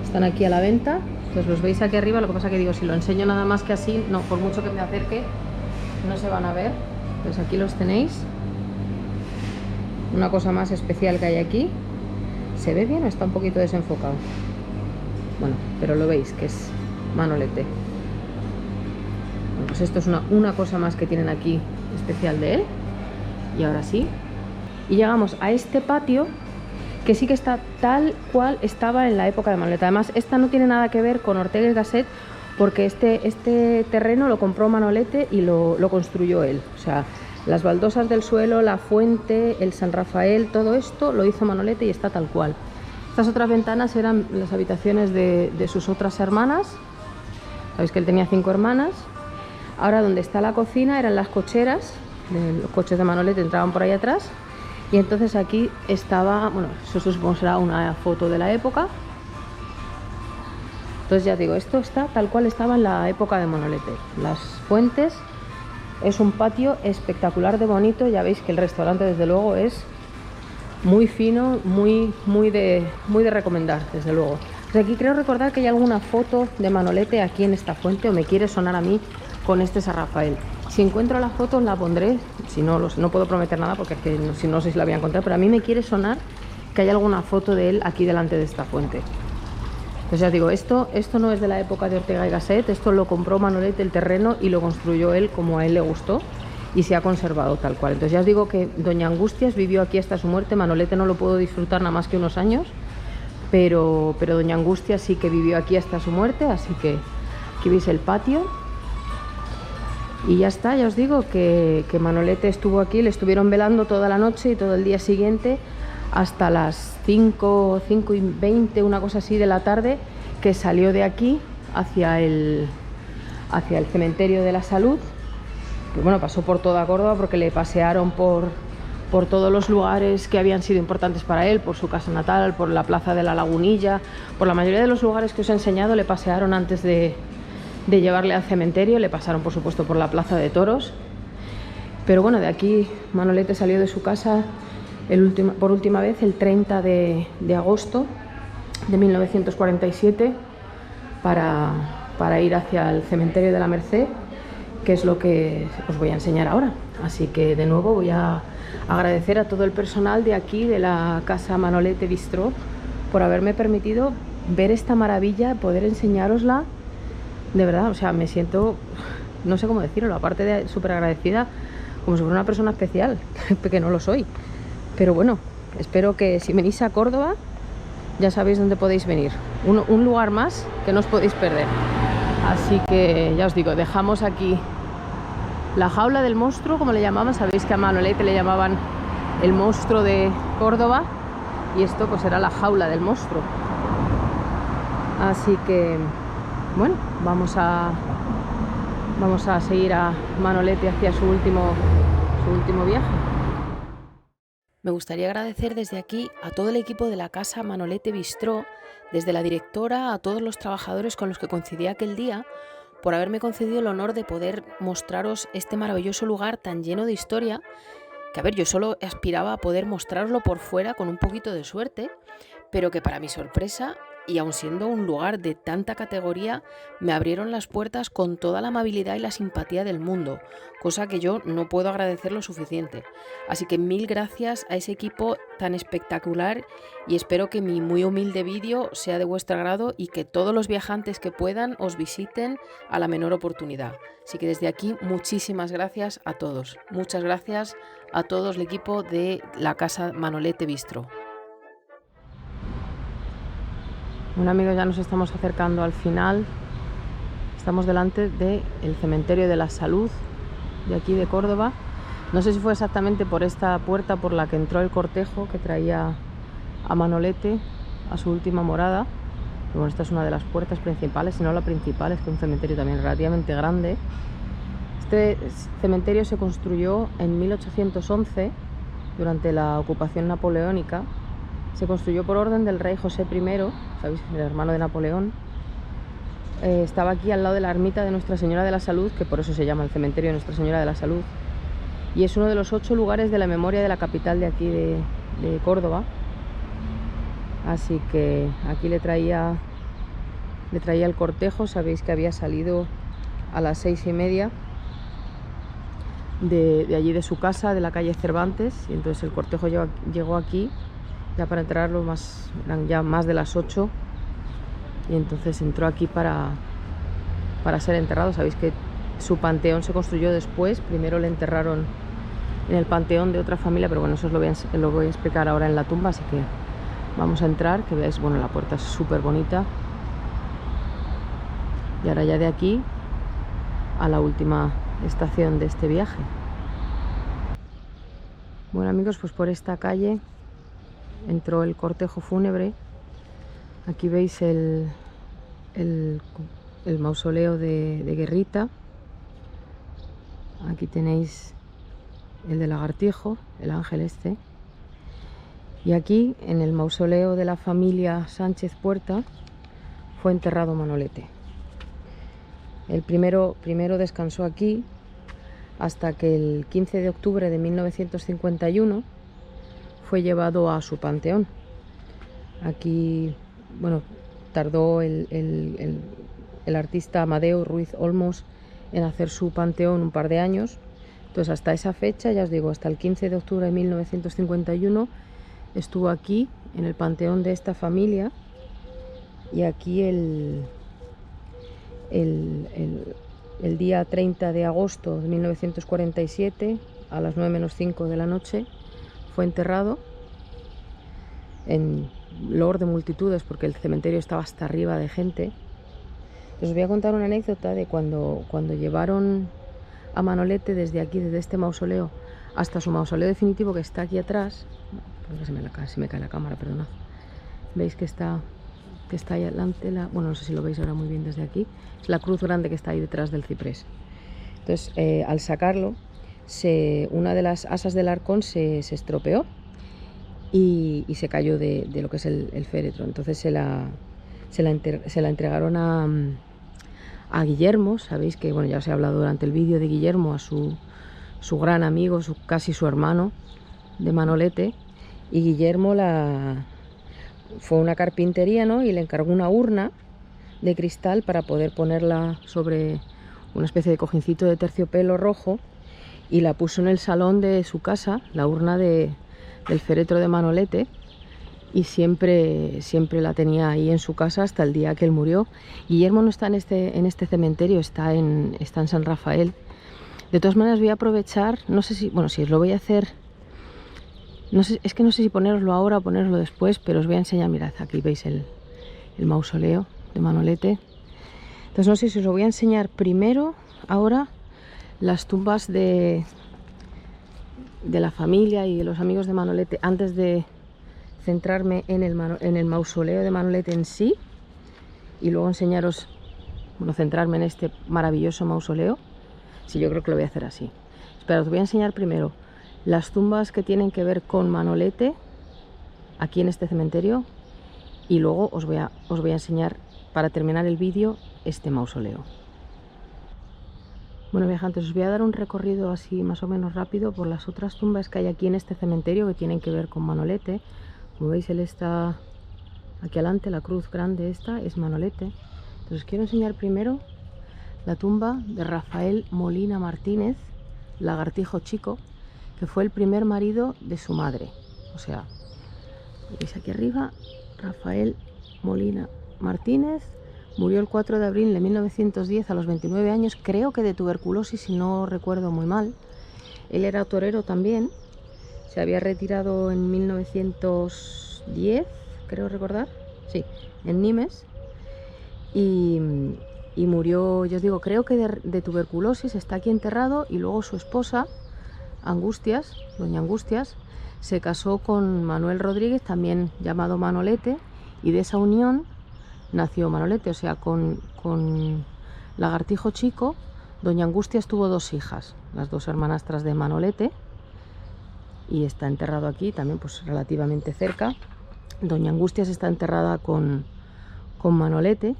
Están aquí a la venta. Entonces los veis aquí arriba, lo que pasa que digo, si lo enseño nada más que así, no, por mucho que me acerque, no se van a ver. Pues aquí los tenéis. Una cosa más especial que hay aquí. ¿Se ve bien o está un poquito desenfocado? Bueno, pero lo veis que es Manolete. Bueno, pues esto es una cosa más que tienen aquí especial de él. Y ahora sí. Y llegamos a este patio que sí que está tal cual estaba en la época de Manolete. Además, esta no tiene nada que ver con Ortega y Gasset, porque este terreno lo compró Manolete y lo construyó él. O sea, las baldosas del suelo, la fuente, el San Rafael, todo esto lo hizo Manolete y está tal cual. Estas otras ventanas eran las habitaciones de sus otras hermanas. Sabéis que él tenía 5 hermanas. Ahora donde está la cocina eran las cocheras. Los coches de Manolete entraban por ahí atrás. Y entonces aquí estaba, bueno, eso supongo será una foto de la época. Entonces ya digo, esto está tal cual estaba en la época de Manolete. Las fuentes, es un patio espectacular de bonito. Ya veis que el restaurante desde luego es muy fino, muy de recomendar, desde luego. Pues aquí creo recordar que hay alguna foto de Manolete aquí en esta fuente, o me quiere sonar a mí con este San Rafael. Si encuentro la foto la pondré, si no, no puedo prometer nada porque es que si no sé si la voy a encontrar, pero a mí me quiere sonar que hay alguna foto de él aquí delante de esta fuente. Pues ya digo, esto no es de la época de Ortega y Gasset, esto lo compró Manolete el terreno y lo construyó él como a él le gustó y se ha conservado tal cual. Entonces ya os digo que Doña Angustias vivió aquí hasta su muerte. Manolete no lo pudo disfrutar nada más que unos años, pero Doña Angustias sí que vivió aquí hasta su muerte, así que aquí veis el patio. Y ya está, ya os digo que Manolete estuvo aquí, le estuvieron velando toda la noche y todo el día siguiente hasta las 5:20, una cosa así de la tarde, que salió de aquí hacia el cementerio de la Salud. Pues bueno, pasó por toda Córdoba porque le pasearon por todos los lugares que habían sido importantes para él, por su casa natal, por la plaza de la Lagunilla, por la mayoría de los lugares que os he enseñado le pasearon antes de llevarle al cementerio. Le pasaron por supuesto por la plaza de toros, pero bueno, de aquí Manolete salió de su casa por última vez el 30 de agosto de 1947 para ir hacia el cementerio de la Merced, que es lo que os voy a enseñar ahora. Así que de nuevo voy a agradecer a todo el personal de aquí, de la casa Manolete Bistró, por haberme permitido ver esta maravilla, poder enseñárosla. De verdad, o sea, me siento, no sé cómo decirlo, aparte de súper agradecida, como si fuera una persona especial, que no lo soy. Pero bueno, espero que si venís a Córdoba, ya sabéis dónde podéis venir. Un lugar más que no os podéis perder. Así que ya os digo, dejamos aquí la jaula del monstruo, como le llamaban. Sabéis que a Manolete le llamaban el monstruo de Córdoba, y esto pues era la jaula del monstruo. Así que bueno, vamos a seguir a Manolete hacia su último viaje. Me gustaría agradecer desde aquí a todo el equipo de la casa Manolete Bistró, desde la directora a todos los trabajadores con los que coincidí aquel día, por haberme concedido el honor de poder mostraros este maravilloso lugar tan lleno de historia, que a ver, yo solo aspiraba a poder mostrarlo por fuera con un poquito de suerte, pero que para mi sorpresa, y aun siendo un lugar de tanta categoría, me abrieron las puertas con toda la amabilidad y la simpatía del mundo, cosa que yo no puedo agradecer lo suficiente. Así que mil gracias a ese equipo tan espectacular, y espero que mi muy humilde vídeo sea de vuestro agrado y que todos los viajantes que puedan os visiten a la menor oportunidad. Así que desde aquí muchísimas gracias a todos. Muchas gracias a todos el equipo de la casa Manolete Bistró. Bueno amigos, ya nos estamos acercando al final. Estamos delante del cementerio de la Salud de aquí de Córdoba. No sé si fue exactamente por esta puerta por la que entró el cortejo que traía a Manolete a su última morada. Pero bueno, esta es una de las puertas principales, si no la principal. Es que es un cementerio también relativamente grande. Este cementerio se construyó en 1811 durante la ocupación napoleónica. Se construyó por orden del rey José I, ¿sabéis? El hermano de Napoleón. Estaba aquí al lado de la ermita de Nuestra Señora de la Salud, que por eso se llama el cementerio de Nuestra Señora de la Salud. Y es uno de los 8 lugares de la memoria de la capital de aquí de Córdoba. Así que aquí le traía le traía el cortejo. Sabéis que había salido a las 6:30 de allí de su casa, de la calle Cervantes, y entonces el cortejo llegó aquí ya para enterrarlo, eran ya más de las 8, y entonces entró aquí para ser enterrado. Sabéis que su panteón se construyó después. Primero le enterraron en el panteón de otra familia, pero bueno, eso os lo voy a explicar ahora en la tumba, así que vamos a entrar, que veáis, bueno, la puerta es súper bonita. Y ahora ya de aquí a la última estación de este viaje. Bueno, amigos, pues por esta calle entró el cortejo fúnebre. Aquí veis el mausoleo de Guerrita. Aquí tenéis el de Lagartijo, el ángel este. Y aquí, en el mausoleo de la familia Sánchez Puerta, fue enterrado Manolete. El primero descansó aquí hasta que el 15 de octubre de 1951 fue llevado a su panteón. Aquí, bueno, tardó el artista Amadeo Ruiz Olmos en hacer su panteón un par de años. Entonces, hasta esa fecha, ya os digo, hasta el 15 de octubre de 1951 estuvo aquí en el panteón de esta familia. Y aquí el día 30 de agosto de 1947, a las 9:05 de la noche, fue enterrado en loor de multitudes, porque el cementerio estaba hasta arriba de gente. Os voy a contar una anécdota de cuando llevaron a Manolete desde aquí, desde este mausoleo, hasta su mausoleo definitivo, que está aquí atrás. Se me cae la cámara, perdonad. Veis que está ahí adelante, bueno, no sé si lo veis ahora muy bien desde aquí, es la cruz grande que está ahí detrás del ciprés. Entonces, al sacarlo, una de las asas del arcón se estropeó y se cayó de lo que es el féretro. Entonces se la entregaron a Guillermo. Sabéis que, bueno, ya os he hablado durante el vídeo de Guillermo, a su gran amigo, casi su hermano de Manolete. Y Guillermo fue a una carpintería, ¿no?, y le encargó una urna de cristal para poder ponerla sobre una especie de cojincito de terciopelo rojo, y la puso en el salón de su casa, la urna del féretro de Manolete, y siempre la tenía ahí en su casa hasta el día que él murió. Guillermo no está en este cementerio, está en San Rafael. De todas maneras, voy a aprovechar, no sé si, bueno, si os lo voy a hacer, no sé si poneroslo ahora o poneroslo después, pero os voy a enseñar. Mirad, aquí veis el mausoleo de Manolete. Entonces, no sé si os lo voy a enseñar primero, ahora, las tumbas de la familia y de los amigos de Manolete, antes de centrarme en el mausoleo de Manolete en sí, y luego enseñaros, bueno, centrarme en este maravilloso mausoleo. Sí, yo creo que lo voy a hacer así. Espera, os voy a enseñar primero las tumbas que tienen que ver con Manolete aquí en este cementerio, y luego os voy a enseñar, para terminar el vídeo, este mausoleo. Bueno, viajantes, os voy a dar un recorrido así más o menos rápido por las otras tumbas que hay aquí en este cementerio que tienen que ver con Manolete. Como veis, él está aquí adelante, la cruz grande esta es Manolete. Entonces os quiero enseñar primero la tumba de Rafael Molina Martínez, Lagartijo Chico, que fue el primer marido de su madre. O sea, veis aquí arriba, Rafael Molina Martínez murió el 4 de abril de 1910 a los 29 años, creo que de tuberculosis, si no recuerdo muy mal. Él era torero también, se había retirado en 1910, creo recordar, sí, en Nimes, y murió, yo os digo, creo que de tuberculosis. Está aquí enterrado, y luego su esposa, Angustias, doña Angustias, se casó con Manuel Rodríguez, también llamado Manolete, y de esa unión nació Manolete. O sea, con Lagartijo Chico, doña Angustias tuvo 2 hijas, las 2 hermanastras de Manolete, y está enterrado aquí también, pues relativamente cerca. Doña Angustias está enterrada con Manolete.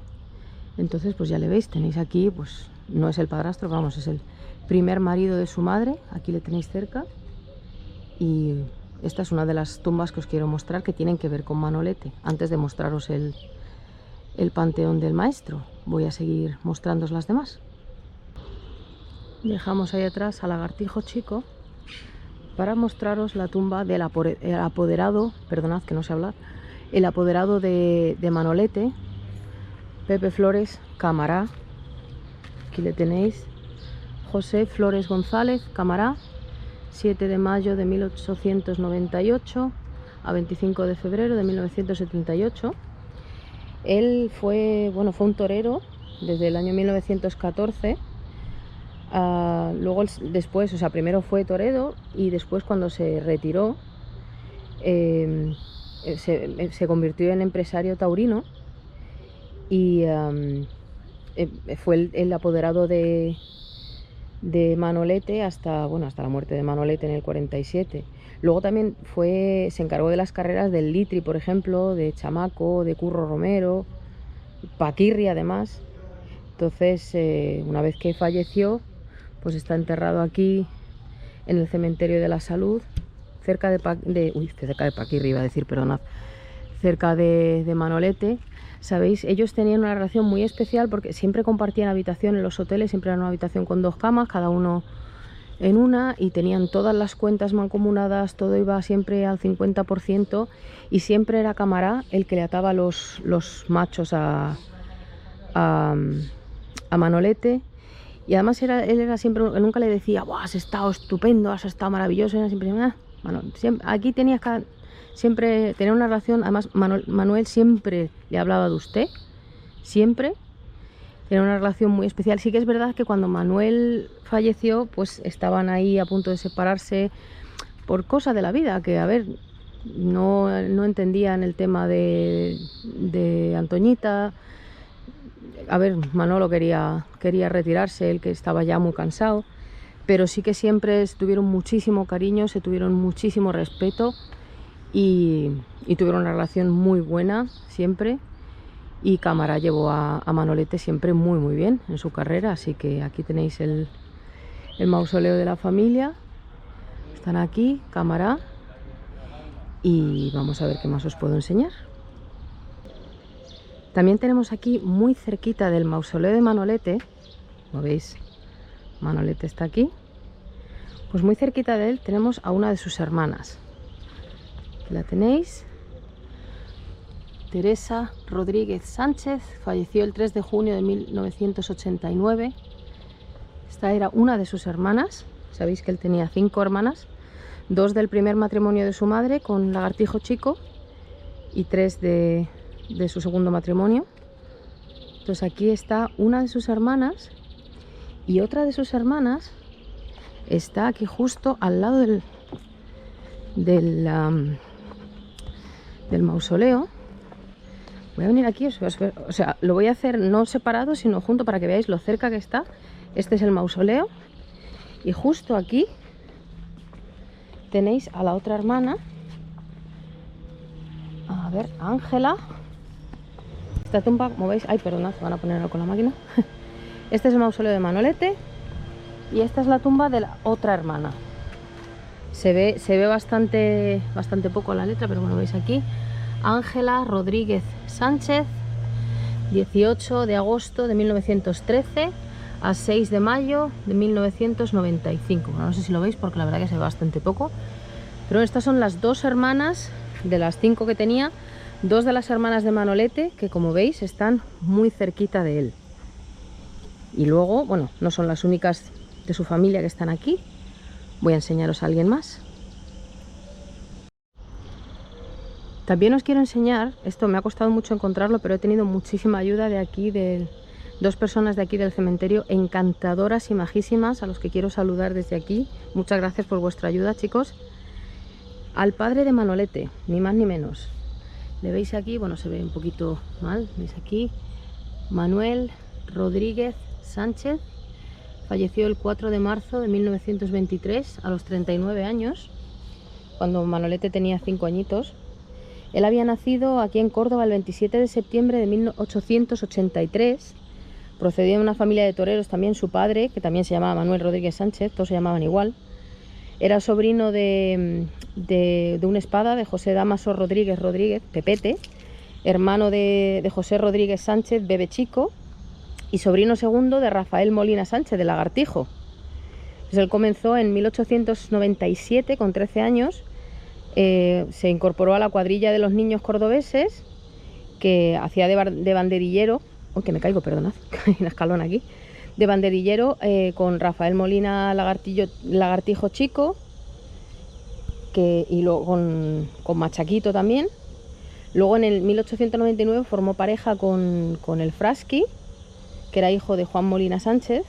Entonces, pues ya le veis, tenéis aquí, pues no es el padrastro, vamos, es el primer marido de su madre. Aquí le tenéis cerca. Y esta es una de las tumbas que os quiero mostrar que tienen que ver con Manolete, antes de mostraros el el panteón del maestro. Voy a seguir mostrándoos las demás. Dejamos ahí atrás al lagartijo chico para mostraros la tumba del apoderado, perdonad que no sé hablar, el apoderado de Manolete, Pepe Flores Camará. Aquí le tenéis, José Flores González Camará, 7 de mayo de 1898 a 25 de febrero de 1978. Él fue un torero desde el año 1914. Luego después, o sea, primero fue torero y después, cuando se retiró, se convirtió en empresario taurino y fue el apoderado de Manolete hasta la muerte de Manolete en el 47. Luego también se encargó de las carreras del Litri, por ejemplo, de Chamaco, de Curro Romero, Paquirri además. Entonces, una vez que falleció, pues está enterrado aquí en el cementerio de la Salud, cerca de Paquirri, iba a decir, perdonad, cerca de Manolete. Sabéis, ellos tenían una relación muy especial porque siempre compartían habitación en los hoteles, siempre era una habitación con 2 camas, cada uno en una, y tenían todas las cuentas mancomunadas, todo iba siempre al 50%, y siempre era Camará el que le ataba los machos a Manolete. Y además él era siempre, nunca le decía, "Buah, has estado estupendo, has estado maravilloso", era siempre, aquí tenías que siempre tener una relación. Además, Manuel siempre le hablaba de usted, siempre. Era una relación muy especial. Sí que es verdad que cuando Manuel falleció, pues estaban ahí a punto de separarse por cosas de la vida, que a ver, no entendían el tema de Antoñita. A ver, Manolo quería retirarse, él que estaba ya muy cansado, pero sí que siempre tuvieron muchísimo cariño, se tuvieron muchísimo respeto y tuvieron una relación muy buena siempre. Y Camará llevó a Manolete siempre muy bien en su carrera. Así que aquí tenéis el mausoleo de la familia. Están aquí, Camará. Y vamos a ver qué más os puedo enseñar. También tenemos aquí, muy cerquita del mausoleo de Manolete, como veis, Manolete está aquí, pues muy cerquita de él tenemos a una de sus hermanas. Aquí la tenéis, Teresa Rodríguez Sánchez, falleció el 3 de junio de 1989. Esta era una de sus hermanas. Sabéis que él tenía 5 hermanas, 2 del primer matrimonio de su madre con Lagartijo Chico y 3 de su segundo matrimonio. Entonces aquí está una de sus hermanas, y otra de sus hermanas está aquí justo al lado del mausoleo. Voy a venir aquí, o sea, lo voy a hacer no separado, sino junto, para que veáis lo cerca que está. Este es el mausoleo, y justo aquí tenéis a la otra hermana, a ver, Ángela. Esta tumba, como veis, ay, perdonad, van a ponerlo con la máquina. Este es el mausoleo de Manolete, y esta es la tumba de la otra hermana. Se ve bastante poco la letra, pero bueno, veis aquí, Ángela Rodríguez Sánchez, 18 de agosto de 1913 a 6 de mayo de 1995. Bueno, no sé si lo veis porque la verdad que se ve bastante poco, pero estas son las 2 hermanas de las 5 que tenía, 2 de las hermanas de Manolete, que como veis están muy cerquita de él. Y luego, bueno, no son las únicas de su familia que están aquí. Voy a enseñaros a alguien más. También os quiero enseñar, esto me ha costado mucho encontrarlo, pero he tenido muchísima ayuda de aquí, de 2 personas de aquí del cementerio, encantadoras y majísimas, a los que quiero saludar desde aquí. Muchas gracias por vuestra ayuda, chicos. Al padre de Manolete, ni más ni menos. Le veis aquí, bueno, se ve un poquito mal, veis aquí, Manuel Rodríguez Sánchez, falleció el 4 de marzo de 1923 a los 39 años, cuando Manolete tenía 5 añitos. Él había nacido aquí en Córdoba el 27 de septiembre de 1883. Procedía de una familia de toreros también. Su padre, que también se llamaba Manuel Rodríguez Sánchez, todos se llamaban igual, era sobrino de un espada, de José Dámaso Rodríguez, Pepete. hermano de José Rodríguez Sánchez, Bebe Chico, y sobrino segundo de Rafael Molina Sánchez, de Lagartijo. Pues él comenzó en 1897, con 13 años, se incorporó a la cuadrilla de los niños cordobeses, que hacía de banderillero, uy, que me caigo, perdonad, hay una escalón aquí, de banderillero con Rafael Molina Lagartijo Chico, y luego con Machaquito también. Luego en el 1899 formó pareja con el Frasqui, que era hijo de Juan Molina Sánchez.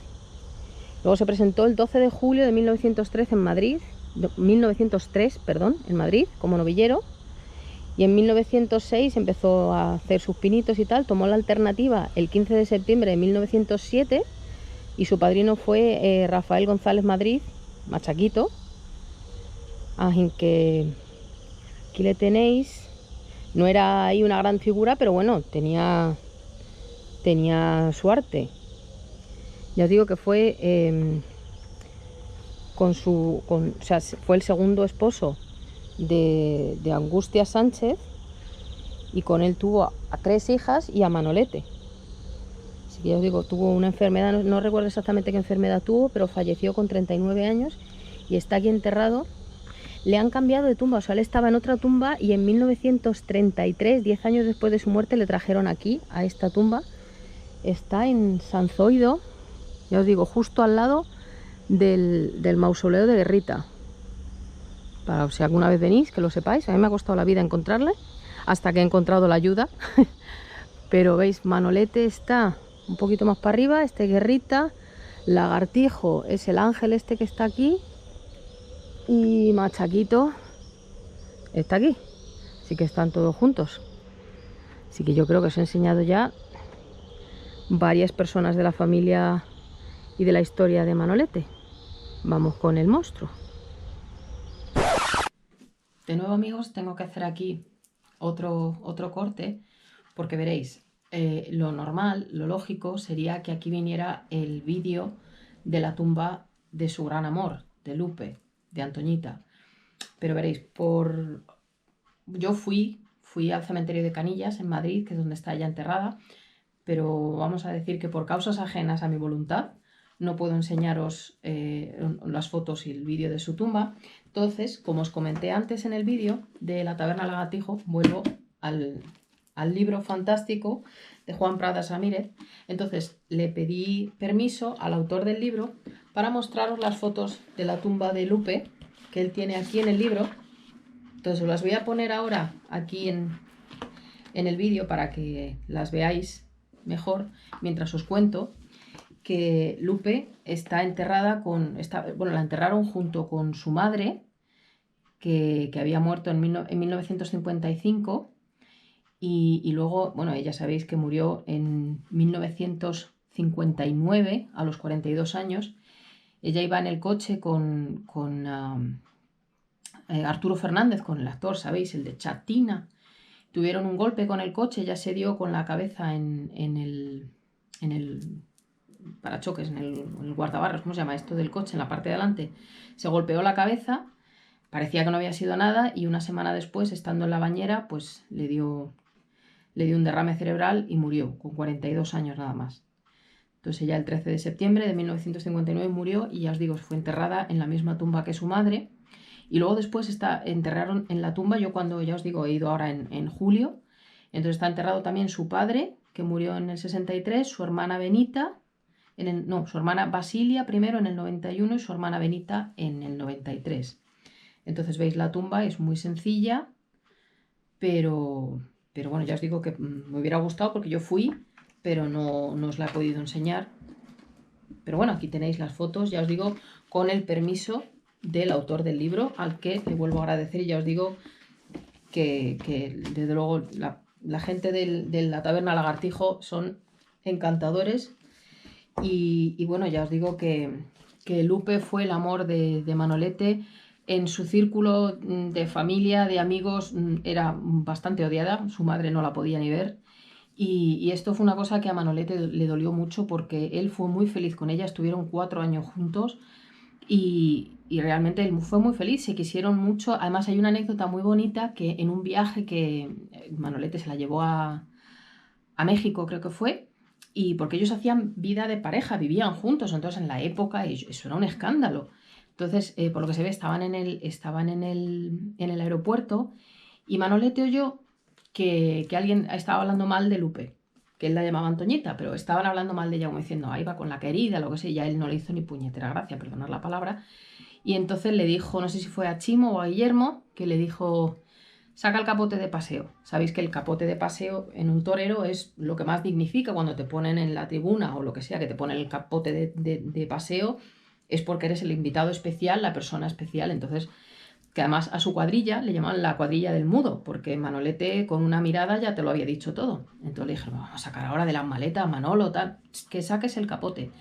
Luego se presentó el 12 de julio de 1903 en Madrid, en Madrid, como novillero. Y en 1906 empezó a hacer sus pinitos y tal. Tomó la alternativa el 15 de septiembre de 1907 y su padrino fue Rafael González Madrid, Machaquito. Así que aquí le tenéis. No era ahí una gran figura, pero bueno, tenía su arte. Ya os digo que fue fue el segundo esposo de Angustia Sánchez, y con él tuvo a 3 hijas y a Manolete. Así que ya os digo, tuvo una enfermedad, no recuerdo exactamente qué enfermedad tuvo, pero falleció con 39 años y está aquí enterrado. Le han cambiado de tumba, o sea, él estaba en otra tumba y en 1933, 10 años después de su muerte, le trajeron aquí, a esta tumba. Está en San Zoido, ya os digo, justo al lado del mausoleo de Guerrita. Para si alguna vez venís, que lo sepáis. A mí me ha costado la vida encontrarle, hasta que he encontrado la ayuda. Pero veis, Manolete está un poquito más para arriba, este Guerrita, Lagartijo es el ángel este que está aquí, y Machaquito está aquí. Así que están todos juntos. Así que yo creo que os he enseñado ya varias personas de la familia y de la historia de Manolete. Vamos con el monstruo. De nuevo, amigos, tengo que hacer aquí otro corte, porque veréis, lo normal, lo lógico sería que aquí viniera el vídeo de la tumba de su gran amor, de Lupe, de Antoñita. Pero veréis, yo fui al cementerio de Canillas en Madrid, que es donde está ella enterrada, pero vamos a decir que por causas ajenas a mi voluntad no puedo enseñaros las fotos y el vídeo de su tumba. Entonces, como os comenté antes en el vídeo de la taberna Lagartijo, vuelvo al libro fantástico de Juan Pradas Ramírez. Entonces le pedí permiso al autor del libro para mostraros las fotos de la tumba de Lupe que él tiene aquí en el libro. Entonces os las voy a poner ahora aquí en el vídeo para que las veáis mejor, mientras os cuento que Lupe está enterrada la enterraron junto con su madre, que había muerto en 1955, y luego, bueno, ella sabéis que murió en 1959 a los 42 años. Ella iba en el coche con Arturo Fernández, con el actor, ¿sabéis? El de Chatina. Tuvieron un golpe con el coche, ella se dio con la cabeza en el parachoques, en el guardabarros, ¿cómo se llama esto del coche? En la parte de delante. Se golpeó la cabeza, parecía que no había sido nada, y una semana después, estando en la bañera, pues le dio un derrame cerebral y murió, con 42 años nada más. Entonces ella el 13 de septiembre de 1959 murió, y ya os digo, fue enterrada en la misma tumba que su madre. Y luego después enterraron en la tumba, yo cuando, ya os digo, he ido ahora en julio, entonces está enterrado también su padre, que murió en el 63, su hermana Benita, su hermana Basilia primero en el 91 y su hermana Benita en el 93. Entonces veis, la tumba es muy sencilla, pero bueno, ya os digo que me hubiera gustado porque yo fui, pero no os la he podido enseñar. Pero bueno, aquí tenéis las fotos, ya os digo, con el permiso del autor del libro, al que le vuelvo a agradecer. Y ya os digo que desde luego la gente de la taberna Lagartijo son encantadores. Y bueno, ya os digo que Lupe fue el amor de Manolete. En su círculo de familia, de amigos, era bastante odiada, su madre no la podía ni ver. Y esto fue una cosa que a Manolete le dolió mucho, porque él fue muy feliz con ella, estuvieron 4 años juntos. Y realmente él fue muy feliz, se quisieron mucho. Además hay una anécdota muy bonita que en un viaje que Manolete se la llevó a México, creo que fue, y porque ellos hacían vida de pareja, vivían juntos, entonces en la época eso era un escándalo. Entonces, por lo que se ve, estaban en el aeropuerto y Manolete oyó que alguien estaba hablando mal de Lupe, que él la llamaba Antoñita, pero estaban hablando mal de ella, como diciendo, ahí va con la querida, lo que sé, y a él no le hizo ni puñetera gracia, perdonar la palabra. Y entonces le dijo, no sé si fue a Chimo o a Guillermo, que le dijo, saca el capote de paseo. Sabéis que el capote de paseo en un torero es lo que más dignifica cuando te ponen en la tribuna o lo que sea, que te ponen el capote de paseo, es porque eres el invitado especial, la persona especial. Entonces, que además a su cuadrilla le llaman la cuadrilla del mudo, porque Manolete con una mirada ya te lo había dicho todo. Entonces le dijeron, vamos a sacar ahora de las maletas, Manolo, tal, que saques el capote.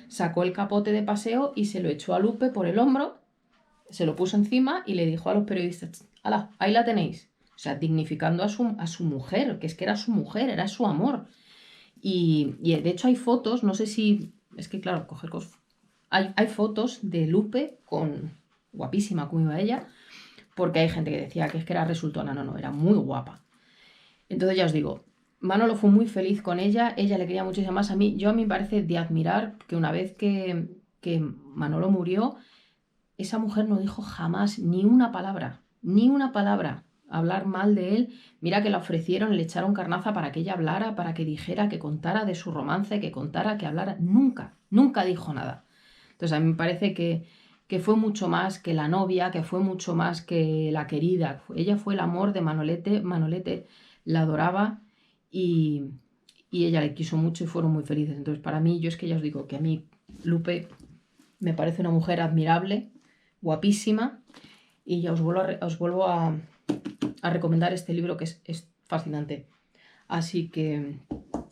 Sacó el capote de paseo y se lo echó a Lupe por el hombro, se lo puso encima y le dijo a los periodistas, ¡hala, ahí la tenéis! O sea, dignificando a su mujer, que es que era su mujer, era su amor. Y de hecho hay fotos, no sé si, es que claro, coger cosas. Hay fotos de Lupe con, guapísima como iba ella, porque hay gente que decía que es que era resultona, no, era muy guapa. Entonces ya os digo, Manolo fue muy feliz con ella le quería muchísimo más. A mí me parece de admirar que una vez que Manolo murió, esa mujer no dijo jamás ni una palabra, hablar mal de él. Mira que la ofrecieron, le echaron carnaza para que ella hablara, para que dijera, que contara de su romance, que contara, que hablara. Nunca dijo nada. Entonces a mí me parece que fue mucho más que la novia, que fue mucho más que la querida. Ella fue el amor de Manolete, Manolete la adoraba y ella le quiso mucho y fueron muy felices. Entonces para mí, yo es que ya os digo que a mí Lupe me parece una mujer admirable, guapísima, y ya os vuelvo a recomendar este libro que es fascinante. Así que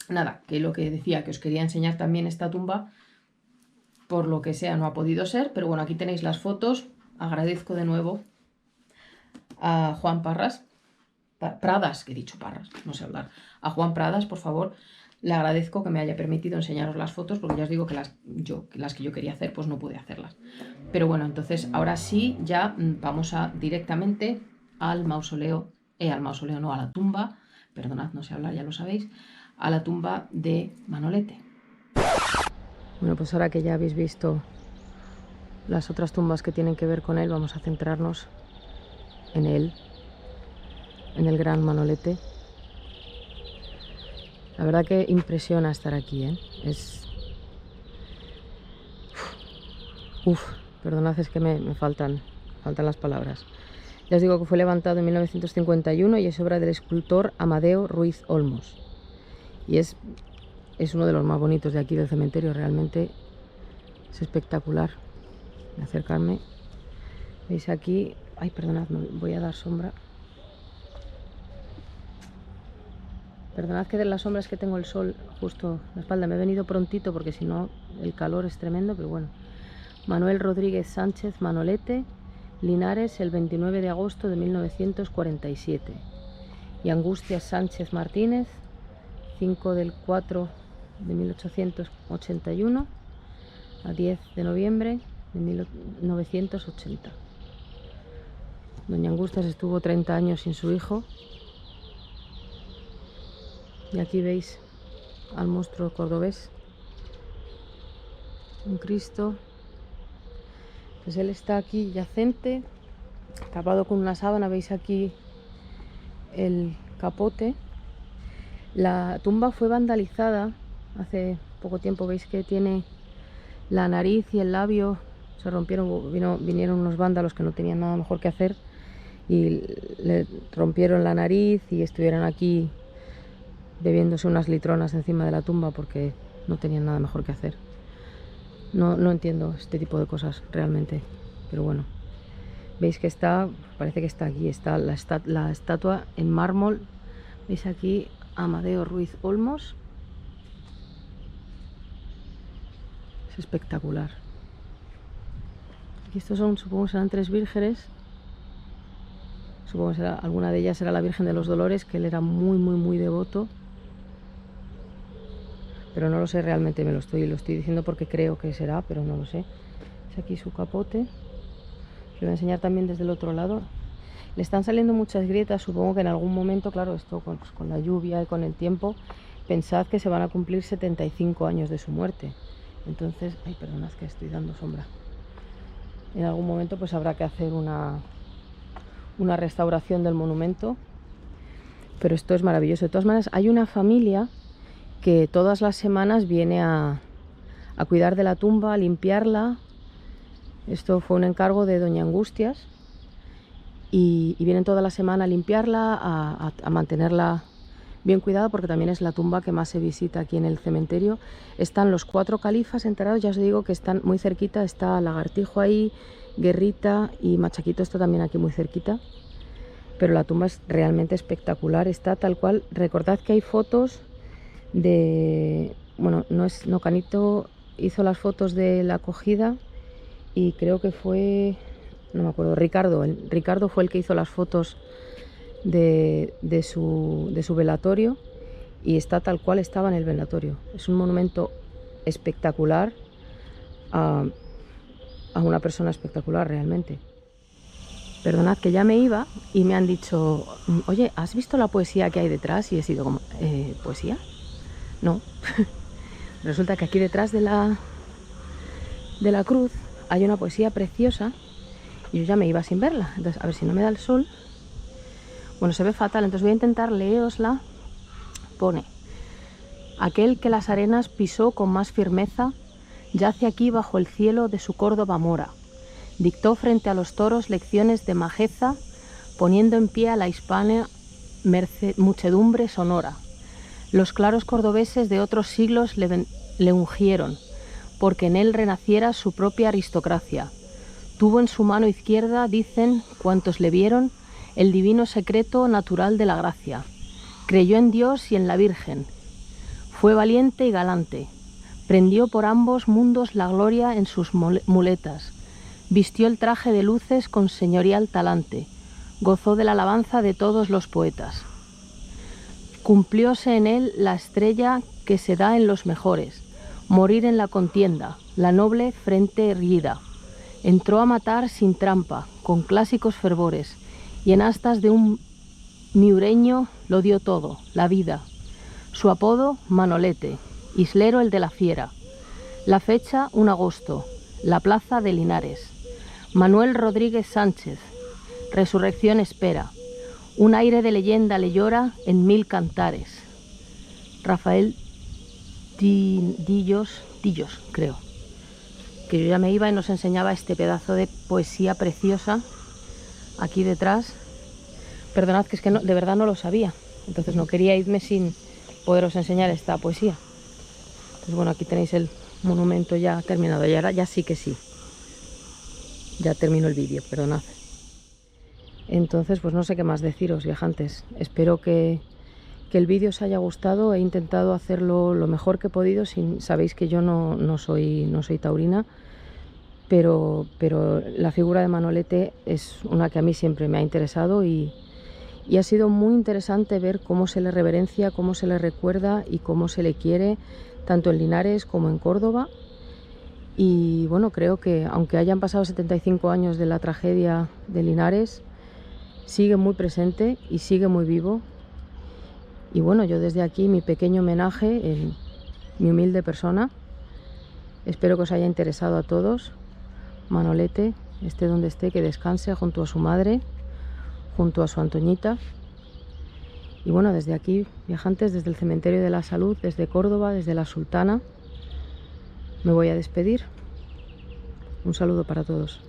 nada, que lo que decía, que os quería enseñar también esta tumba, por lo que sea no ha podido ser, pero bueno, aquí tenéis las fotos. Agradezco de nuevo a Juan Pradas, que he dicho Parras, no sé hablar, a Juan Pradas, por favor, le agradezco que me haya permitido enseñaros las fotos, porque ya os digo que las que yo quería hacer, pues no pude hacerlas. Pero bueno, entonces ahora sí, ya vamos directamente al mausoleo, no, a la tumba, perdonad, no sé hablar, ya lo sabéis, a la tumba de Manolete. Bueno, pues ahora que ya habéis visto las otras tumbas que tienen que ver con él, vamos a centrarnos en él, en el gran Manolete. La verdad que impresiona estar aquí, ¿eh? Perdonad, es que me faltan las palabras. Ya os digo que fue levantado en 1951 y es obra del escultor Amadeo Ruiz Olmos. Y es uno de los más bonitos de aquí del cementerio, realmente es espectacular. Voy a acercarme. ¿Veis aquí? Ay, perdonad, voy a dar sombra. Perdonad que de las sombras que tengo el sol justo en la espalda. Me he venido prontito porque si no el calor es tremendo, pero bueno. Manuel Rodríguez Sánchez Manolete, Linares, el 29 de agosto de 1947. Y Angustias Sánchez Martínez, 5 del 4 de 1881 a 10 de noviembre de 1980. Doña Angustias estuvo 30 años sin su hijo. Y aquí veis al monstruo cordobés, un Cristo. Pues él está aquí yacente, tapado con una sábana. Veis aquí el capote. La tumba fue vandalizada hace poco tiempo. Veis que tiene la nariz y el labio, se rompieron, vinieron unos vándalos que no tenían nada mejor que hacer y le rompieron la nariz y estuvieron aquí bebiéndose unas litronas encima de la tumba porque no tenían nada mejor que hacer. No entiendo este tipo de cosas realmente, pero bueno. Veis que parece que está aquí, está la estatua en mármol. Veis aquí Amadeo Ruiz Olmos. Es espectacular. Y estos supongo serán 3 vírgenes. Supongo que alguna de ellas será la Virgen de los Dolores, que él era muy devoto. Pero no lo sé realmente, lo estoy diciendo porque creo que será, pero no lo sé. Es aquí su capote. Os lo voy a enseñar también desde el otro lado. Le están saliendo muchas grietas, supongo que en algún momento, claro, esto con la lluvia y con el tiempo, pensad que se van a cumplir 75 años de su muerte. Entonces, ay, perdonad que estoy dando sombra. En algún momento pues habrá que hacer una restauración del monumento. Pero esto es maravilloso. De todas maneras, hay una familia que todas las semanas viene a cuidar de la tumba, a limpiarla. Esto fue un encargo de doña Angustias. Y vienen toda la semana a limpiarla, a mantenerla bien cuidada, porque también es la tumba que más se visita aquí en el cementerio. Están los 4 califas enterrados, ya os digo que están muy cerquita. Está Lagartijo ahí, Guerrita y Machaquito está también aquí muy cerquita. Pero la tumba es realmente espectacular, está tal cual. Recordad que hay fotos de... Bueno, no, Canito hizo las fotos de la acogida y creo que fue... No me acuerdo, Ricardo fue el que hizo las fotos de su velatorio y está tal cual estaba en el velatorio. Es un monumento espectacular a una persona espectacular realmente. Perdonad que ya me iba y me han dicho, oye, ¿has visto la poesía que hay detrás? Y he sido como, ¿poesía? No. Resulta que aquí detrás de la cruz hay una poesía preciosa y yo ya me iba sin verla. Entonces, a ver si no me da el sol. Bueno, se ve fatal, entonces voy a intentar leérosla. Pone: aquel que las arenas pisó con más firmeza, yace aquí bajo el cielo de su Córdoba mora. Dictó frente a los toros lecciones de majeza, poniendo en pie a la hispana muchedumbre sonora. Los claros cordobeses de otros siglos le ungieron, porque en él renaciera su propia aristocracia. Tuvo en su mano izquierda, dicen cuantos le vieron, el divino secreto natural de la gracia. Creyó en Dios y en la Virgen. Fue valiente y galante. Prendió por ambos mundos la gloria en sus muletas. Vistió el traje de luces con señorial talante, gozó de la alabanza de todos los poetas. Cumplióse en él la estrella que se da en los mejores, morir en la contienda, la noble frente erguida. Entró a matar sin trampa, con clásicos fervores, y en astas de un miureño lo dio todo, la vida. Su apodo, Manolete, Islero el de la Fiera. La fecha, 1 agosto, la plaza de Linares. Manuel Rodríguez Sánchez, resurrección espera. Un aire de leyenda le llora en 1000 cantares. Rafael Dillos, creo. Que yo ya me iba y nos enseñaba este pedazo de poesía preciosa aquí detrás. Perdonad que es que no, de verdad no lo sabía. Entonces no quería irme sin poderos enseñar esta poesía. Pues bueno, aquí tenéis el monumento ya terminado. Y ahora ya sí que sí. Ya termino el vídeo, perdonad. Entonces, pues no sé qué más deciros, viajantes. Espero que el vídeo os haya gustado. He intentado hacerlo lo mejor que he podido. Sabéis que yo no soy taurina, pero la figura de Manolete es una que a mí siempre me ha interesado y ha sido muy interesante ver cómo se le reverencia, cómo se le recuerda y cómo se le quiere, tanto en Linares como en Córdoba. Y bueno, creo que aunque hayan pasado 75 años de la tragedia de Linares, sigue muy presente y sigue muy vivo. Y bueno, yo desde aquí mi pequeño homenaje en mi humilde persona. Espero que os haya interesado a todos. Manolete, esté donde esté, que descanse junto a su madre, junto a su Antoñita. Y bueno, desde aquí, viajantes, desde el Cementerio de la Salud, desde Córdoba, desde La Sultana, me voy a despedir. Un saludo para todos.